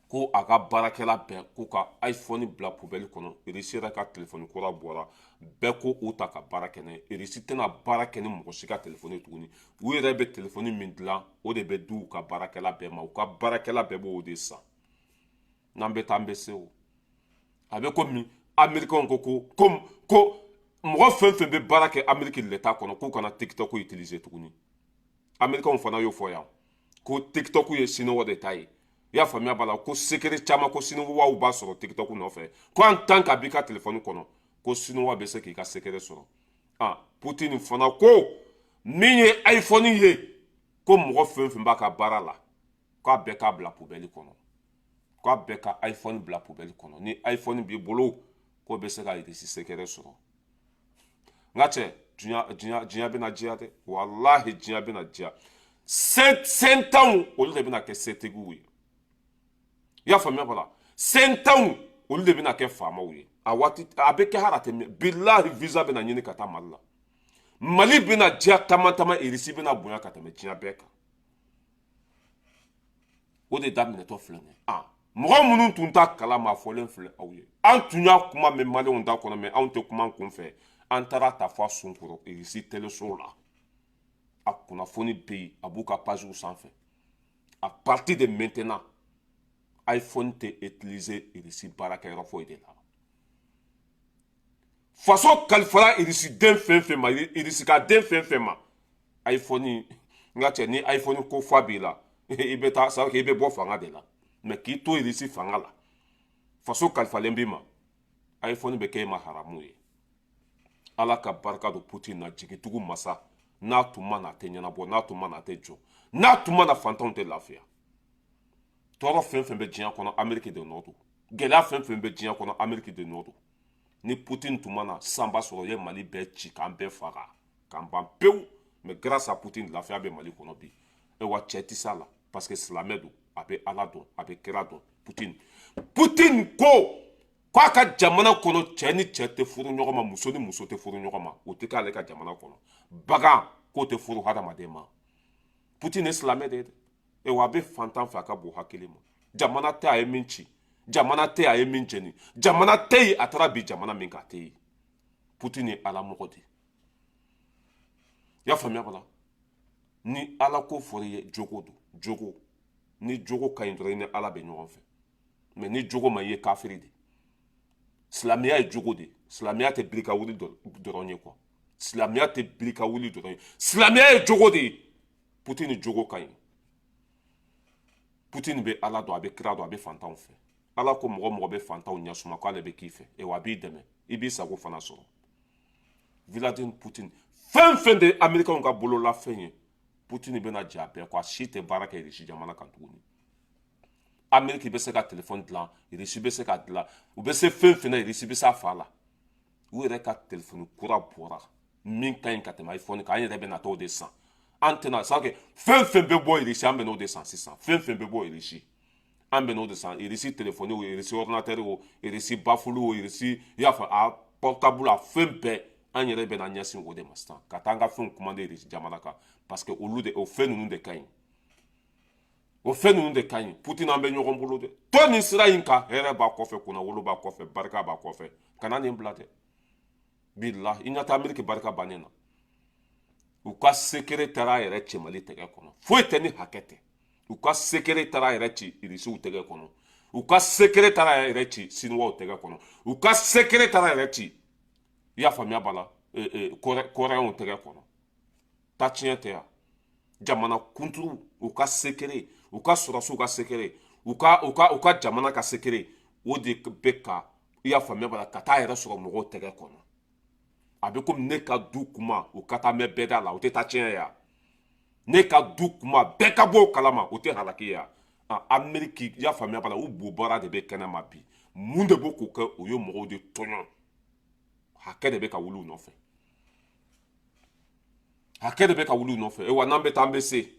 ko a ka baarakɛla bɛɛ k'u ka iPhone bila poubelle kɔnɔ Irisi yɛrɛ ka téléphone kura bɔra bɛɛ ko o ta ka baara kɛ n'a ye Irisi tɛna baara kɛ ni mɔgɔ si ka téléphone tuguni u yɛrɛ bɛ téléphone min dilan o de bɛ di u ka baarakɛla bɛɛ ma u ka baarakɛla bɛɛ b'o de san n'an bɛ taa an bɛ se o a bɛ komi américain ko mɔgɔ fɛn fɛn bɛ baara kɛ Amérique l'état kɔnɔ k'u kana TikTok utiliser tuguni américain fana y'o fɔ yan ko TikTok ye siniwa de ta ye i y'a faamuya b'a la ko secret caman ko siniwaw b'a sɔrɔ TikTok nɔfɛ ko en tant que b'i ka téléphone kɔnɔ ko siniwa bɛ se k'i ka secret sɔrɔ Poutine fana ko min ye iPhone ye ko mɔgɔ fɛn fɛn b'a ka baara la k'a bɛɛ k'a bila poubelle kɔnɔ k'a bɛɛ ka iPhone bila poubelle kɔnɔ ni iPhone b'i bolo k'o bɛ se ka Irisi secret sɔrɔ n ka cɛ diɲɛ bɛna diya dɛ walahi diɲɛ bɛna diya sentanw olu de bɛna kɛ setigiw ye i y'a faamuya b'a la sentanw olu de bɛna kɛ faamaw ye a waati a bɛ kɛ hali a tɛ mɛn bilahi visa bɛna ɲini ka taa Mali la Mali bɛna diya tama Irisi bɛna bonya ka tɛmɛ diɲɛ bɛɛ kan o de daminɛtɔ filɛ nin ye mɔgɔ minnu tun t'a kalama a fɔlen filɛ aw ye an tun y'a kuma mɛn Maliyɛnw da kɔnɔ mais anw tɛ kuma an kun fɛ an taara ta fɔ a sun kɔrɔ Irisi teleso la a kunnafoni bɛ yen a b'u ka pages sanfɛ à partir de maintenant iPhone tɛ utiliser Irisi baarakɛyɔrɔ foyi de la faso kalifara Irisi den fɛn fɛn ma Irisi ka den fɛn fɛn ma iPhone n ka cɛ ni iPhone ko fa b'i la i bɛ taa c'est i bɛ bɔ fanga de la mais k'i to Irisi fanga la faso kalifalen b'i ma iPhone bɛ kɛ e ma haramu ye ala ka barika don Poutine na jigitugu masa n'a tun ma na a tɛ ɲɛnabɔ n'a tun ma na a tɛ jɔ n'a tun ma na fantanw tɛ lafiya tɔɔrɔ fɛn fɛn bɛ diɲɛ kɔnɔ Amérique du Nord gɛlɛya fɛn fɛn bɛ diɲɛ kɔnɔ Amérique du Nord ni Poutine tun mana sisan b'a sɔrɔ ye Mali bɛɛ ci k'an bɛɛ faga k'an ban pewu mais grâce à Poutine lafiya bɛ Mali kɔnɔ bi wa cɛ tɛ s'a la parce que silamɛ don a bɛ Ala dɔn a bɛ kira dɔn Poutine ko k'a ka jamana kɔnɔ cɛ ni cɛ tɛ furu ɲɔgɔn ma muso ni muso tɛ furu ɲɔgɔn ma o tɛ k'ale ka jamana kɔnɔ bagan k'o tɛ furu hadamaden ma Poutine ye silamɛ de ye wa a bɛ fantan fɛ a ka bon hakili ma jamana tɛ a ye min ci jamana tɛ a ye min jeni jamana tɛ yen a taara bi jamana min ka tɛ yen Poutine ye Ala mɔgɔ de ye i y'a faamuya bala ni Ala ko fɔra i ye jogo don jogo ni jogo ka ɲi dɔrɔn i ni Ala bɛ ɲɔgɔn fɛ mais ni jogo ma i ye kafiri de silamɛya ye jogo de silamɛya tɛ biri ka wuli dɔrɔn ye quoi silamɛya tɛ biri ka wuli dɔrɔn ye silamɛya ye jogo de ye Poutine jogo ka ɲi Poutine bɛ Ala dɔn a bɛ kira dɔn a bɛ fantanw fɛ Ala ko mɔgɔ mɔgɔ bɛ fantanw ɲɛsuma k'ale bɛ k'i fɛ wa a b'i dɛmɛ i b'i sago fana sɔrɔ Vladimir Poutine fɛn fɛn de Américains ka bololafɛn ye Poutine bɛna jɛ a bɛɛ kɔ a si tɛ baara kɛ Russie jamana kan tuguni Amérique bɛ se ka téléphone dilan Russie bɛ se ka dilan u bɛ se fɛn fɛn na Russie bɛ se a fa la u yɛrɛ ka téléphone kura bɔra min ka ɲi ka tɛmɛ iPhone kan an yɛrɛ bɛ na t'o de san an tɛna c'est que fɛn fɛn bɛ bɔ Russie an bɛ n'o de san sisan fɛn fɛn bɛ bɔ Russie an bɛ n'o de san Russie téléphone o Russie ordinateur o Russie bafulu o Russie i y'a fɔ a portable a fɛn bɛɛ an yɛrɛ bɛ na ɲɛsin o de ma sisan ka taa an ka fɛnw commandé Russie jamana kan parce que olu de o fɛn ninnu de ka ɲi o fɛn ninnu de ka ɲi Poutine an bɛ ɲɔgɔn bolo dɛ to nin sira in kan hɛrɛ b'a kɔfɛ kunnawolo b'a kɔfɛ barika b'a kɔfɛ kana nin bila dɛ bilahi i ɲɛ tɛ Amérique barika bannen na u ka secret taara a yɛrɛ ci Mali tɛgɛ kɔnɔ foyi tɛ ni hakɛ tɛ u ka secret taara a yɛrɛ ci Russiw tɛgɛ kɔnɔ u ka secret taara a yɛrɛ ci Sinois tɛgɛ kɔnɔ u ka secret taara a yɛrɛ ci i y'a faamuya b'a la Coréens tɛgɛ kɔnɔ ta tiɲɛ tɛ yan jamana kunturu u ka secret u ka sɔrɔsiw ka secret u ka jamana ka secret o de bɛ ka i y'a faamuya b'a la ka taa a yɛrɛ sɔrɔ mɔgɔw tɛgɛ kɔnɔ a bɛ komi ne ka du kuma o ka taa mɛn bɛɛ da la o tɛ taa tiɲɛ yan ne ka du kuma bɛɛ ka bɔ o kalama o tɛ halaki yan Amérique i y'a faamuya b'a la u bo baara de bɛ kɛnɛ ma bi mun de b'o k'o kɛ o ye mɔgɔw de tɔɲɔ hakɛ de bɛ ka wuli u nɔfɛ hakɛ de bɛ ka wuli u nɔfɛ wa n'an bɛ taa an bɛ se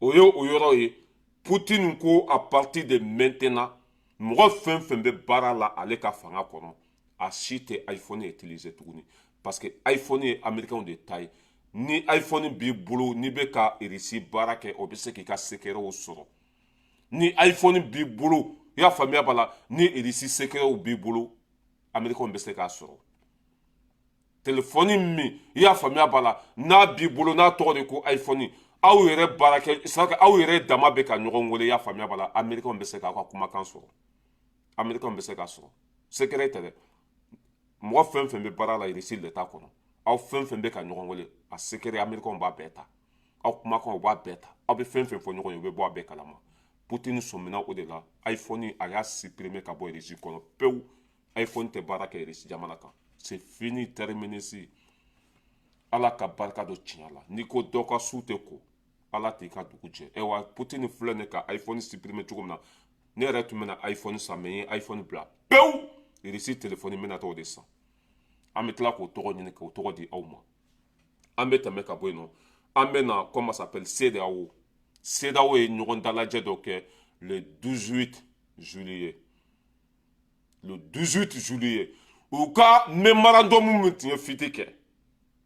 o ye o yɔrɔ ye Poutine ko à partir de maintenant mɔgɔ fɛn fɛn bɛ baara la ale ka fanga kɔnɔ a si tɛ iPhone utiliser tuguni parce que iPhone ye Américains de ta ye ni iPhone b'i bolo n'i bɛ ka Russie baara kɛ o bɛ se k'i ka secretw sɔrɔ ni iPhone b'i bolo i y'a faamuya b'a la ni Russie secretw b'i bolo Américains bɛ se k'a sɔrɔ téléphone min i y'a faamuya b'a la n'a b'i bolo n'a tɔgɔ de ko iPhone aw yɛrɛ baarakɛ c'est à dire aw yɛrɛ dama bɛ ka ɲɔgɔn wele i y'a faamuya b'a la Américains bɛ se k'aw ka kumakan sɔrɔ Américains bɛ se k'a sɔrɔ secret tɛ dɛ mɔgɔ fɛn fɛn bɛ baara la Russie l'état kɔnɔ aw fɛn fɛn bɛ ka ɲɔgɔn wele a secret Américains b'a bɛɛ ta aw kumakan u b'a bɛɛ ta aw bɛ fɛn fɛn fɔ ɲɔgɔn ye u bɛ bɔ a bɛɛ kalama Poutine sɔmina o de la iPhone a y'a supprimer ka bɔ Russie kɔnɔ pewu iPhone tɛ baara kɛ Russie jamana kan c'est fini terminé si Ala ka barika dɔ tiɲɛ la n'i ko dɔ ka su tɛ ko Ala t'i ka dugu jɛ wa Poutine filɛ ne ka iPhone supprimer cogo min na ne yɛrɛ tun bɛna iPhone san mais n ye iPhone bila pewu Russie téléphone n bɛna t'o de san an bɛ tila k'o tɔgɔ ɲini k'o tɔgɔ di aw ma an bɛ tɛmɛ ka bɔ yen nɔ an bɛ na comment ça s'appelle CEDEAO CEDEAO ye ɲɔgɔn dalajɛ dɔ kɛ le 18 juillet le 18 juillet u ka mémorandum min tun ye fiti kɛ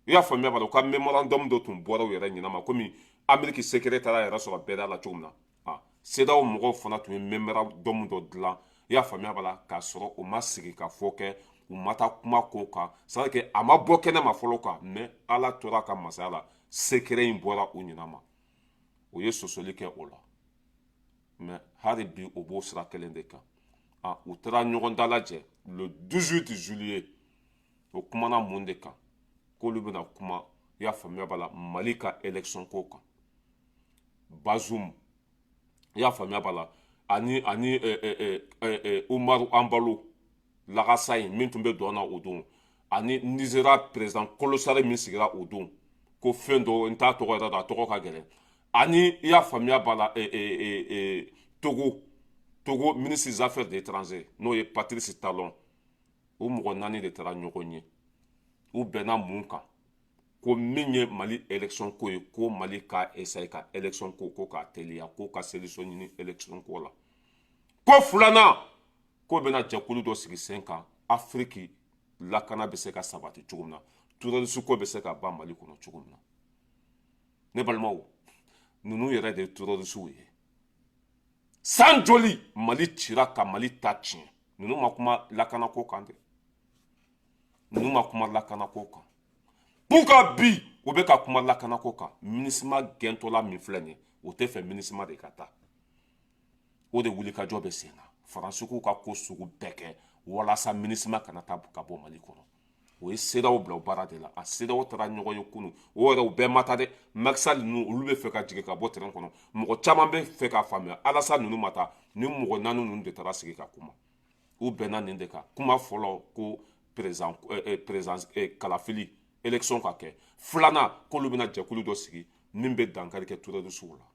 i y'a faamuya b'a la u ka mémorandum dɔ tun bɔra u yɛrɛ ɲinama komi Amérique secret taara a yɛrɛ sɔrɔ bɛɛ da la cogo min na CEDEAO mɔgɔw fana tun ye mémorandum dɔ dilan i y'a faamuya b'a la k'a sɔrɔ u ma sigi ka fɔ kɛ u ma taa kuma k'o kan c'est à dire que a ma bɔ kɛnɛ ma fɔlɔ quoi mais Ala tora a ka masaya la secret in bɔra u ɲinama o ye sɔsɔli kɛ o la mais hali bi o b'o sira kelen de kan u taara ɲɔgɔn dalajɛ le 18 juillet o kumana mun de kan k'olu bɛna kuma i y'a faamuya b'a la Mali ka élection ko kan Bazoum i y'a faamuya b'a la ani Umaru Ambalo lagasa in min tun bɛ don na o don ani Nizera président Kolosare min sigira o don ko fɛn dɔ n t'a tɔgɔ yɛrɛ dɔn a tɔgɔ ka gɛlɛn ani i y'a faamuya b'a la Togo ministre des affaires étrangères n'o ye Patrice Talon o mɔgɔ naani de taara ɲɔgɔn ye u bɛnna mun kan ko min ye Mali élection ko ye ko Mali ka essayer ka élection ko ko k'a teliya ko ka solution ɲini élection ko la ko filanan ko bɛna jɛkulu dɔ sigi sen kan Afrique lakana bɛ se ka sabati cogo min na terrorisme ko bɛ se ka ban Mali kɔnɔ cogo min na ne balimaw ninnu yɛrɛ de ye terroristes ye san joli Mali cira ka Mali ta tiɲɛ ninnu ma kuma lakana ko kan dɛ ninnu ma kuma lakana ko kan pourquoi bi o bɛ ka kuma lakana ko kan MINUSMA gɛntɔla min filɛ nin ye o tɛ fɛ MINUSMA de ka taa o de wulikajɔ bɛ sen na faransi k'u ka ko sugu bɛɛ kɛ walasa MINUSMA kana taa ka bɔ Mali kɔnɔ o ye CEDEAO bila o baara de la a CEDEAO taara ɲɔgɔn ye kunun o yɛrɛ u bɛɛ ma taa dɛ Macky Sall ninnu olu bɛ fɛ ka jigin ka bɔ terrain kɔnɔ mɔgɔ caman bɛ fɛ k'a faamuya Alassane ninnu ma taa ni mɔgɔ naani ninnu de taara sigi ka kuma u bɛnna nin de kan kuma fɔlɔ ko président Kalafili élection ka kɛ filanan k'olu bɛna jɛkulu dɔ sigi min bɛ dankari kɛ terroristes la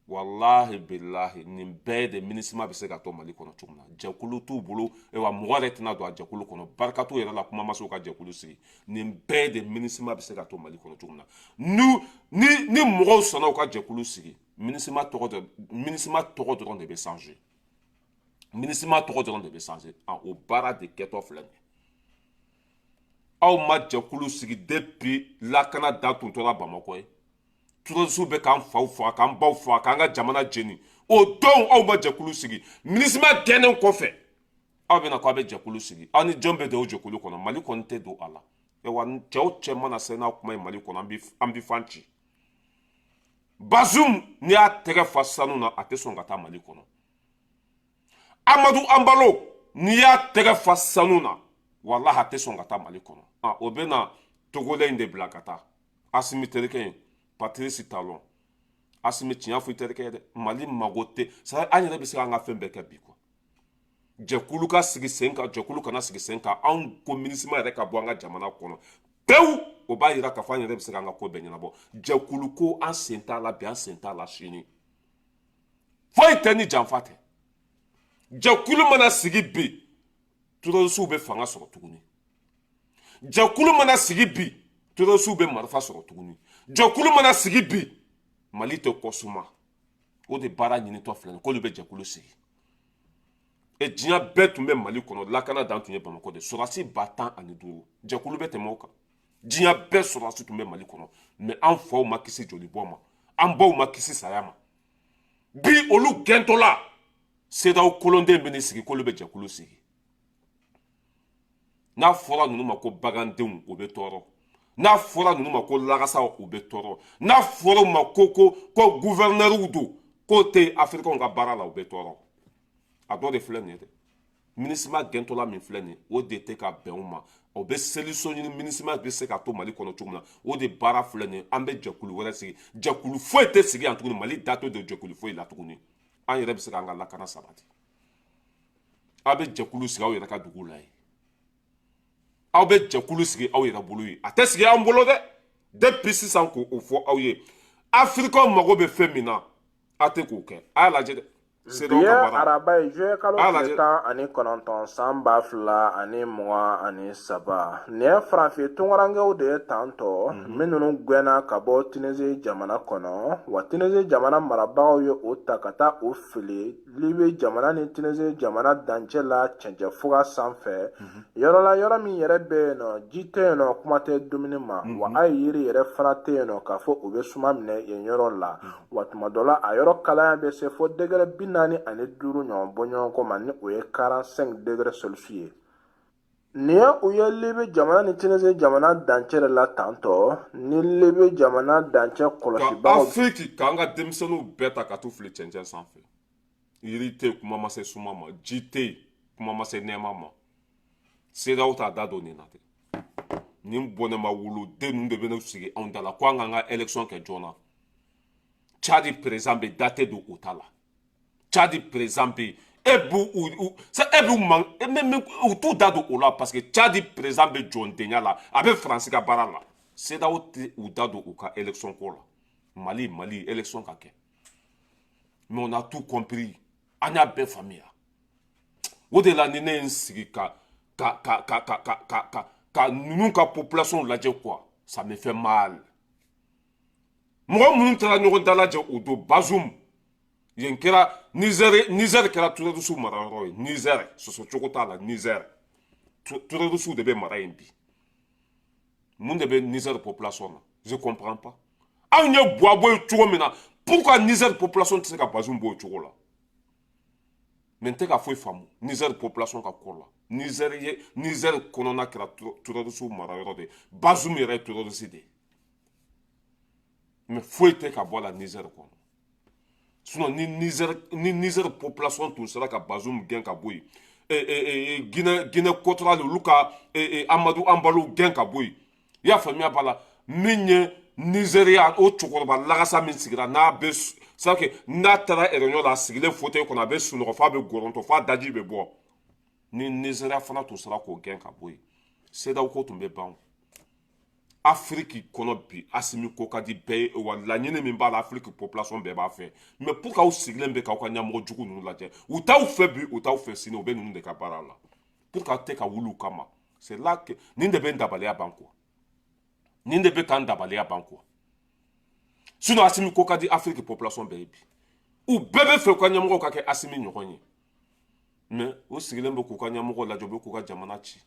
wallahi billahi nin bɛɛ de MINUSMA bɛ se ka to Mali kɔnɔ cogo min na jɛkulu t'u bolo wa mɔgɔ yɛrɛ tɛna don a jɛkulu kɔnɔ barika t'u yɛrɛ la kuma ma se u ka jɛkulu sigi nin bɛɛ de MINUSMA bɛ se ka to Mali kɔnɔ cogo min na ni mɔgɔw sɔnna u ka jɛkulu sigi MINUSMA tɔgɔ dɔrɔn de bɛ changer MINUSMA tɔgɔ dɔrɔn de bɛ changer o baara de kɛtɔ filɛ nin ye aw ma jɛkulu sigi depuis lakana da tun tora Bamakɔ ye terroristes bɛ k'an faw faga k'an baw faga k'an ka jamana jeni o don aw ma jɛkulu sigi MINUSMA gɛnnen kɔfɛ aw bɛna k'aw bɛ jɛkulu sigi aw ni jɔn bɛ don o jɛkulu kɔnɔ Mali kɔni tɛ don a la wa cɛ o cɛ mana se n'a kuma ye Mali kɔnɔ an bɛ fan ci Bazoum n'i y'a tɛgɛ fa sanu na a tɛ sɔn ka taa Mali kɔnɔ Amadou Ambalo n'i y'a tɛgɛ fa sanu na wallahi a tɛ sɔn ka taa Mali kɔnɔ o bɛ na Togolais in de bila ka taa Assimi terikɛ in Patrice Talon Assimi tiɲɛ fɔ i terikɛ ye dɛ Mali mago tɛ an yɛrɛ bɛ se k'an ka fɛn bɛɛ kɛ bi quoi jɛkulu ka sigi sen kan jɛkulu kana sigi sen kan anw ko MINUSMA yɛrɛ ka bɔ an ka jamana kɔnɔ pewu o b'a yira k'a fɔ an yɛrɛ bɛ se k'an ka ko bɛɛ ɲɛnabɔ jɛkulu ko an sen t'a la bi an sen t'a la sini foyi tɛ ni janfa tɛ jɛkulu mana sigi bi terroristes bɛ fanga sɔrɔ tuguni jɛkulu mana sigi bi terroristes bɛ marifa sɔrɔ tuguni jɛkulu mana sigi bi Mali tɛ kɔsuma o de baara ɲinitɔ filɛ nin k'olu bɛ jɛkulu sigi diɲɛ bɛɛ tun bɛ Mali kɔnɔ lakana dan tun ye Bamakɔ de sɔrɔdasi 10,500 jɛkulu bɛ tɛmɛ o kan diɲɛ bɛɛ sɔrɔdasi tun bɛ Mali kɔnɔ mais an faw ma kisi jolibɔ ma an baw ma kisi saya ma bi olu gɛntɔla CEDEAO kolonden bɛ nin sigi k'olu bɛ jɛkulu sigi n'a fɔra ninnu ma ko bagandenw o bɛ tɔɔrɔ n'a fɔra ninnu ma ko lagasaw o bɛ tɔɔrɔ n'a fɔra u ma ko gouverneurs don k'o tɛ Africains ka baara la o bɛ tɔɔrɔ a dɔ de filɛ nin ye dɛ MINUSMA gɛntɔla min filɛ nin ye o de tɛ ka bɛn o ma o bɛ solution ɲini MINUSMA bɛ se ka to Mali kɔnɔ cogo min na o de baara filɛ nin ye an bɛ jɛkulu wɛrɛ sigi jɛkulu foyi tɛ sigi yan tuguni Mali da t'o de jɛkulu foyi la tuguni an yɛrɛ bɛ se k'an ka lakana sabati aw bɛ jɛkulu sigi aw yɛrɛ ka dugu la yen aw bɛ jɛkulu sigi aw yɛrɛ bolo ye a tɛ sigi an bolo dɛ depuis sisan k'o fɔ aw ye Africains mago bɛ fɛn min na a tɛ k'o kɛ a y'a lajɛ dɛ Biye araba ye juye kalo 19 san 2023 nin ye farafin tunkarankew de ye tantɔ minnu gwɛnna ka bɔ Tunisie jamana kɔnɔ wa Tunisie jamana marabagaw ye o ta ka taa o fili Libye jamana ni Tunisie jamana dancɛ la cɛncɛfuga sanfɛ yɔrɔ la yɔrɔ min yɛrɛ bɛ yen nɔ ji tɛ yen nɔ kuma tɛ dumuni ma wa a ye yiri yɛrɛ fana tɛ yen nɔ k'a fɔ o bɛ suma minɛ yen yɔrɔ la wa tuma dɔ la a yɔrɔ kalaya bɛ se fo degré 45 ɲɔgɔn bɔ ɲɔgɔn kɔ ma ni o ye 45 degré Celsius ye nin ye u ye Libye jamana ni Tunisie jamana dancɛ de la tantɔ ni Libye jamana dancɛ kɔlɔsibagaw Afrique k'an ka denmisɛnninw bɛɛ ta ka t'u fili cɛncɛn sanfɛ yiri tɛ kuma ma se suma ma ji tɛ kuma ma se nɛɛma ma CEDEAO t'a da don nin na dɛ nin bɔnɛma woloden ninnu de bɛ ne sigi anw da la ko an k'an ka élection kɛ joona Tchadi président bɛ date don o ta la Tchadi président bɛ u t'u da don o la parce que Tchadi président bɛ jɔndenya la a bɛ Faransi ka baara la CEDEAO tɛ u da don u ka élection ko la Mali élection ka kɛ mais on a tout compris an y'a bɛɛ faamuya o de la ni ne ye n sigi ka ka ninnu ka population lajɛ quoi ça me fait mal mɔgɔ minnu taara ɲɔgɔn dalajɛ o don Bazoum yen kɛra Niger kɛra terroriste marayɔrɔ ye Niger sɔsɔ cogo t'a la Niger terroriste de bɛ mara yen bi mun de bɛ Niger population na je comprends pas anw ye buwabɔ ye cogo min na pourquoi Niger population tɛ se ka Bazoum bɔ o cogo la mais n tɛ ka foyi faamu Niger population ka ko la Niger kɔnɔna kɛra terroriste marayɔrɔ de ye Bazoum yɛrɛ ye terroriste de ye mais foyi tɛ ka bɔ la Niger kɔnɔ sinon ni Niger population tun sera ka Bazoum gɛn ka bɔ yen Guinée côtorale olu ka Amadou Anbalo gɛn ka bɔ yen i y'a faamuya b'a la min ye Nigéria o cɛkɔrɔba lagasa min sigira n'a bɛ c'est que n'a taara réunion la a sigilen fauteuil kɔnɔ a bɛ sunɔgɔ f'a bɛ gɔrɔntɔ f'a daji bɛ bɔ ni Nigéria fana tun sera k'o gɛn ka bɔ yen CEDEAO ko tun bɛ ban Afrique kɔnɔ bi Assimi ko ka di bɛɛ ye wa laɲini min b'a la Afrique population bɛɛ b'a fɛ mais pour qu'aw sigilen bɛ k'aw ka ɲɛmɔgɔ jugu ninnu lajɛ u t'aw fɛ bi u t'aw fɛ sini u bɛ ninnu de ka baara la pour qu'aw tɛ ka wuli u kama c'est là que nin de bɛ n dabaliya ban quoi nin de bɛ k'an dabaliya ban quoi sinon Assimi ko ka di Afrique population bɛɛ ye bi u bɛɛ bɛ fɛ u ka ɲɛmɔgɔ ka kɛ Assimi ɲɔgɔn ye mais u sigilen bɛ k'u ka ɲɛmɔgɔ lajɛ u bɛ k'u ka jamana ci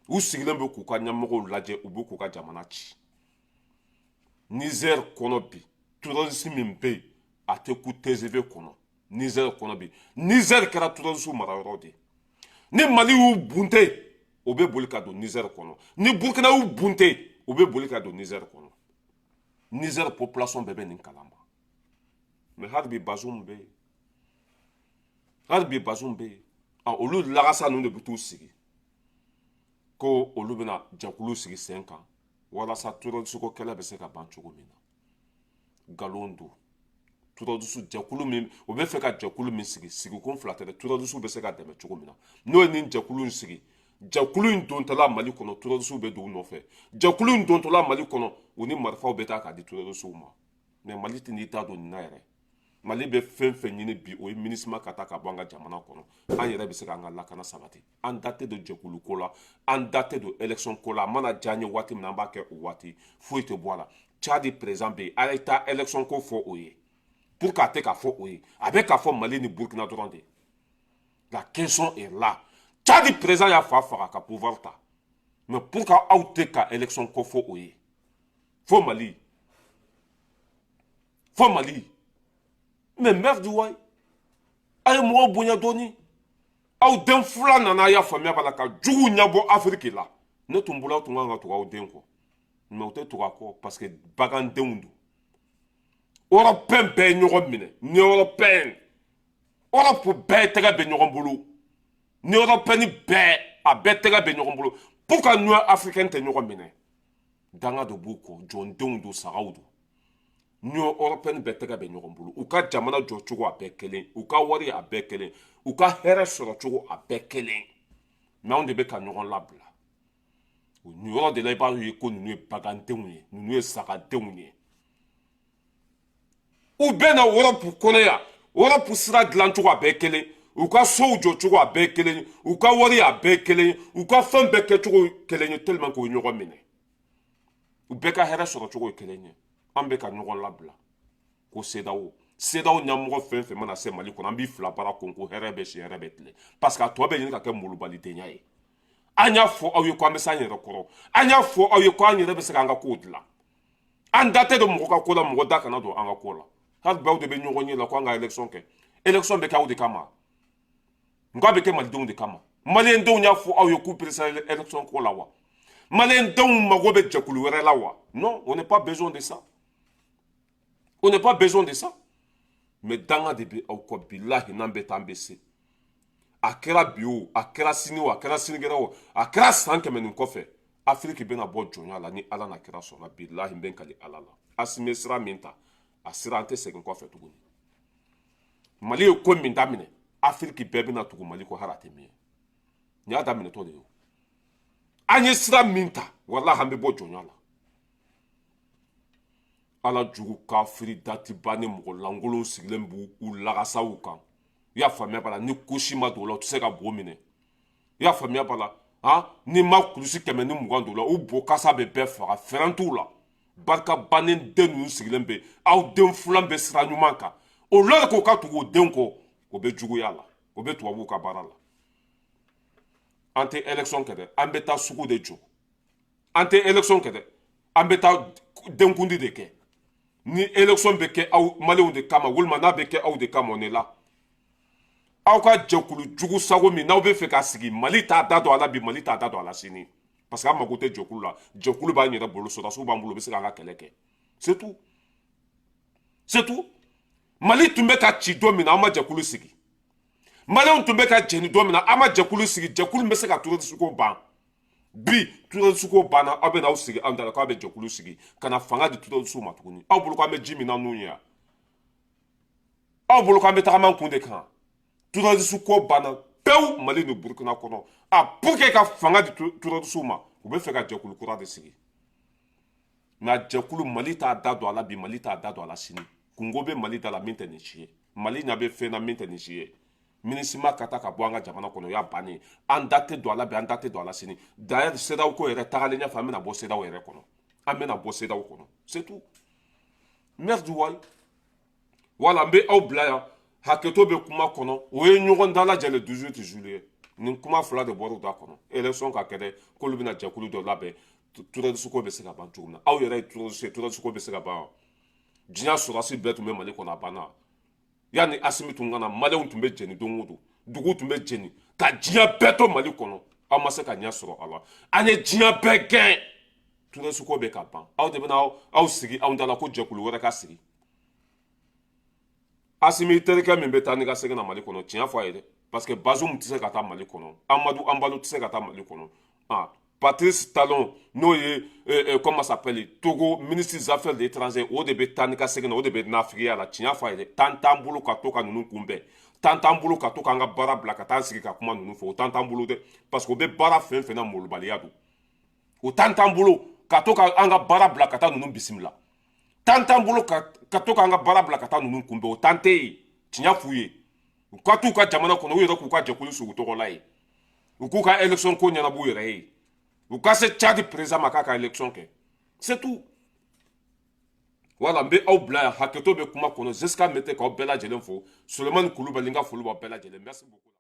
u sigilen bɛ k'u ka ɲɛmɔgɔw lajɛ u bɛ k'u ka jamana ci Niger kɔnɔ bi terroriste min bɛ yen a tɛ ku TGV kɔnɔ Niger kɔnɔ bi Niger kɛra terroriste marayɔrɔ de ye ni Mali y'u bunte o bɛ boli ka don Niger kɔnɔ ni Burkina y'u bunte o bɛ boli ka don Niger kɔnɔ Niger population bɛɛ bɛ nin kalama mais hali bi Bazoum bɛ yen hali bi Bazoum bɛ yen olu lagasa ninnu de bɛ t'u sigi ko olu bɛna jɛkulu sigi sen kan walasa terroriste ko kɛlɛ bɛ se ka ban cogo min na nkalon don terroriste jɛkulu min o bɛ fɛ ka jɛkulu min sigi sigikun fila tɛ dɛ terroriste bɛ se ka dɛmɛ cogo min na n'o ye nin jɛkulu in sigi jɛkulu in dontɔla Mali kɔnɔ terroriste bɛ don u nɔfɛ jɛkulu in dontɔla Mali kɔnɔ u ni marifaw bɛ taa k'a di terroriste ma mais Mali tɛ n'i ta don nin na yɛrɛ Mali bɛ fɛn fɛn ɲini bi o ye MINUSMA ka taa ka bɔ an ka jamana kɔnɔ an yɛrɛ bɛ se k'an ka lakana sabati an da tɛ don jɛkulu ko la an da tɛ don élection ko la a mana diya an ye waati min na an b'a kɛ o waati foyi tɛ bɔ a la Tchadi président bɛ yen a ye taa élection ko fɔ o ye pour que a tɛ ka fɔ o ye a bɛ ka fɔ Mali ni Burkina dɔrɔn de la question est là Tchadi président y'a fa faga ka pouvoir ta mais pour que aw tɛ ka élection ko fɔ o ye fo Mali mais merde waay a ye mɔgɔw bonya dɔɔni aw den fila nana a y'a faamuya b'a la ka jugu ɲɛbɔ Afrique la ne tun bolo aw tun kan ka tugu aw den kɔ mais u tɛ tugu a kɔ parce que bagandenw don Européen bɛɛ ye ɲɔgɔn minɛ ni Européen Europe bɛɛ tɛgɛ bɛ ɲɔgɔn bolo ni Européen bɛɛ a bɛɛ tɛgɛ bɛ ɲɔgɔn bolo pourquoi Union africaine tɛ ɲɔgɔn minɛ danga de b'u kɔ jɔndenw don sagaw don Union européenne bɛɛ tɛgɛ bɛ ɲɔgɔn bolo u ka jamana jɔ cogo a bɛɛ kelen u ka wari a bɛɛ kelen u ka hɛrɛ sɔrɔ cogo a bɛɛ kelen mais anw de bɛ ka ɲɔgɔn labila nin yɔrɔ de la i b'a ye ko ninnu ye bagandenw ye ninnu ye sagadenw ye u bɛ na Europe kɔnɔ yan Europe sira dilan cogo a bɛɛ kelen u ka sow jɔ cogo a bɛɛ kelen u ka wari a bɛɛ kelen u ka fɛn bɛɛ kɛ cogo kelen ye tellement k'u ɲɔgɔn minɛ u bɛɛ ka hɛrɛ sɔrɔ cogo ye kelen ye an bɛ ka ɲɔgɔn labila ko CEDEAO ɲɛmɔgɔ fɛn fɛn mana se Mali kɔnɔ an b'i fila baara ko hɛrɛ bɛ si hɛrɛ bɛ tilen parce que a tɔ bɛ ɲini ka kɛ molobalidenya ye an y'a fɔ aw ye ko an bɛ se an yɛrɛ kɔrɔ an y'a fɔ aw ye ko an yɛrɛ bɛ se k'an ka kow dilan an da tɛ don mɔgɔ ka ko la mɔgɔ da kana don an ka ko la hali bi aw de bɛ ɲɔgɔn ye la ko an ka élection kɛ élection bɛ kɛ aw de kama n ko a bɛ kɛ malidenw de kama maliyɛndenw y'a fɔ aw ye k'u perese élection ko la wa maliyɛndenw mago bɛ jɛkulu wɛrɛ la wa non on n'est pas besoin de ça on n'est pas besoin de ça mais danga de bɛ aw kɔ bilahi n'an bɛ taa an bɛ se a kɛra bi o a kɛra sini o a kɛra sinikɛnɛ o a kɛra san kɛmɛ nin kɔfɛ Afrique bɛna bɔ jɔnya la ni Ala na kɛra sɔnna bilahi n bɛ n kali Ala la Assimi sira min ta a sira an tɛ segin kɔfɛ tuguni Mali ye ko min daminɛ Afrique bɛɛ bɛna tugu Mali kɔ hali a tɛ min ye nin y'a daminɛtɔ de ye o an ye sira min ta walahi an bɛ bɔ jɔnya la Ala jugu kafiri datiba ni mɔgɔ langolon sigilen b'u lagasaw kan i y'a faamuya b'a la ni ko si ma don o la u tɛ se ka bo minɛ y'a faamuya b'a la ni ma kulusi 120 don la o bo kasa bɛ bɛɛ faga fɛrɛn t'u la barika bannen den ninnu sigilen bɛ aw den filan bɛ sira ɲuman kan o la k'o ka tugu o den kɔ o bɛ juguya la o bɛ tubabuw ka baara la an tɛ élection kɛ dɛ an bɛ taa sugu de jɔ an tɛ élection kɛ dɛ an bɛ taa denkundi de kɛ ni élection bɛ kɛ aw maliyɛnw de kama walima n'a bɛ kɛ aw de kama o ne la aw ka jɛkulu jugu sago min n'aw bɛ fɛ ka sigi mali t'a da don a la bi mali t'a da don a la sini parce que an mago tɛ jɛkulu la jɛkulu b'an yɛrɛ bolo sɔrɔdasiw b'an bolo u bɛ se k'an ka kɛlɛ kɛ c'est tout c'est tout mali tun bɛ ka ci don min na an ma jɛkulu sigi maliyɛnw tun bɛ ka jɛni don min na an ma jɛkulu sigi jɛkulu bɛ se ka terroriste ban bi terroriste banna aw bɛ n'aw sigi anw da la k'aw bɛ jɛkulu sigi ka na fanga di terroriste ma tuguni aw bolo k'an bɛ ji min na n'u ye yan aw bolo k'an bɛ tagama kun de kan terroriste ko banna pewu mali ni burukina kɔnɔ pour que ka fanga di terroriste ma u bɛ fɛ ka jɛkulu kura de sigi nka jɛkulu mali t'a da don a la bi mali t'a da don a la sini kungo bɛ mali da la min tɛ nin si ye mali ɲɛ bɛ fɛn na min tɛ nin si ye minisima ka taa ka bɔ an ka jamana kɔnɔ o y'a bannen an da tɛ don a la bi an da tɛ don a la sini d'ailleurs CEDEAO ko yɛrɛ tagalen ɲɛfɛ an bɛna bɔ CEDEAO yɛrɛ kɔnɔ an bɛna bɔ CEDEAO kɔnɔ c'est tout merci wayi wala n bɛ aw bila yan hakɛto bɛ kuma kɔnɔ o ye ɲɔgɔn dalajɛ le 18 juillet nin kuma fila de bɔra u da kɔnɔ élection ka kɛ dɛ k'olu bɛna jɛkulu dɔ labɛn terroriste ko bɛ se ka ban cogo min na aw yɛrɛ ye terroriste ko bɛ se ka ban diɲɛ sɔrɔdasi bɛɛ tun bɛ mali kɔnɔ a banna yanni asimi tun kana maliyɛnw tun bɛ jɛni don o don dugu tun bɛ jɛni ka diɲɛ bɛɛ to mali kɔnɔ aw ma se ka ɲɛ sɔrɔ a la an ye diɲɛ bɛɛ gɛn terroriste ko bɛ ka ban aw de bɛna aw sigi anw da la ko jɛkulu wɛrɛ ka sigi asimi terikɛ min bɛ taa ni ka segin na mali kɔnɔ tiɲɛ fɔ a ye dɛ parce que Bazoum tɛ se ka taa mali kɔnɔ Amadou Anbalo tɛ se ka taa mali kɔnɔ Patrice Talon n'o ye comment s'appelle Togo ministre des affaires étrangères o de bɛ taa ni ka segin na o de bɛ nafigiya la tiɲɛ fɔ a ye dɛ tan t'an bolo ka to ka ninnu kunbɛn tan t'an bolo ka to k'an ka baara bila ka taa sigi ka kuma ninnu fɔ o tan t'an bolo dɛ parce que o bɛ baara fɛn fɛn na molobaliya don o tan t'an bolo ka to k'an ka baara bila ka taa ninnu bisimila tan t'an bolo ka to k'an ka baara bila ka taa ninnu kunbɛn o tan tɛ yen tiɲɛ f'u ye u ka t'u ka jamana kɔnɔ u yɛrɛ k'u ka jɛkulu sigi u tɔgɔ la ye u k'u ka élection ko ɲɛnabɔ u yɛrɛ ye u ka se Tchad président ma k'a ka élection kɛ c'est tout wala n bɛ aw bila yan hakɛto bɛ kuma kɔnɔ Zeska Mete k'aw bɛɛ lajɛlen fo Sulemani Kulubali n ka foli b'aw bɛɛ lajɛlen merci beaucoup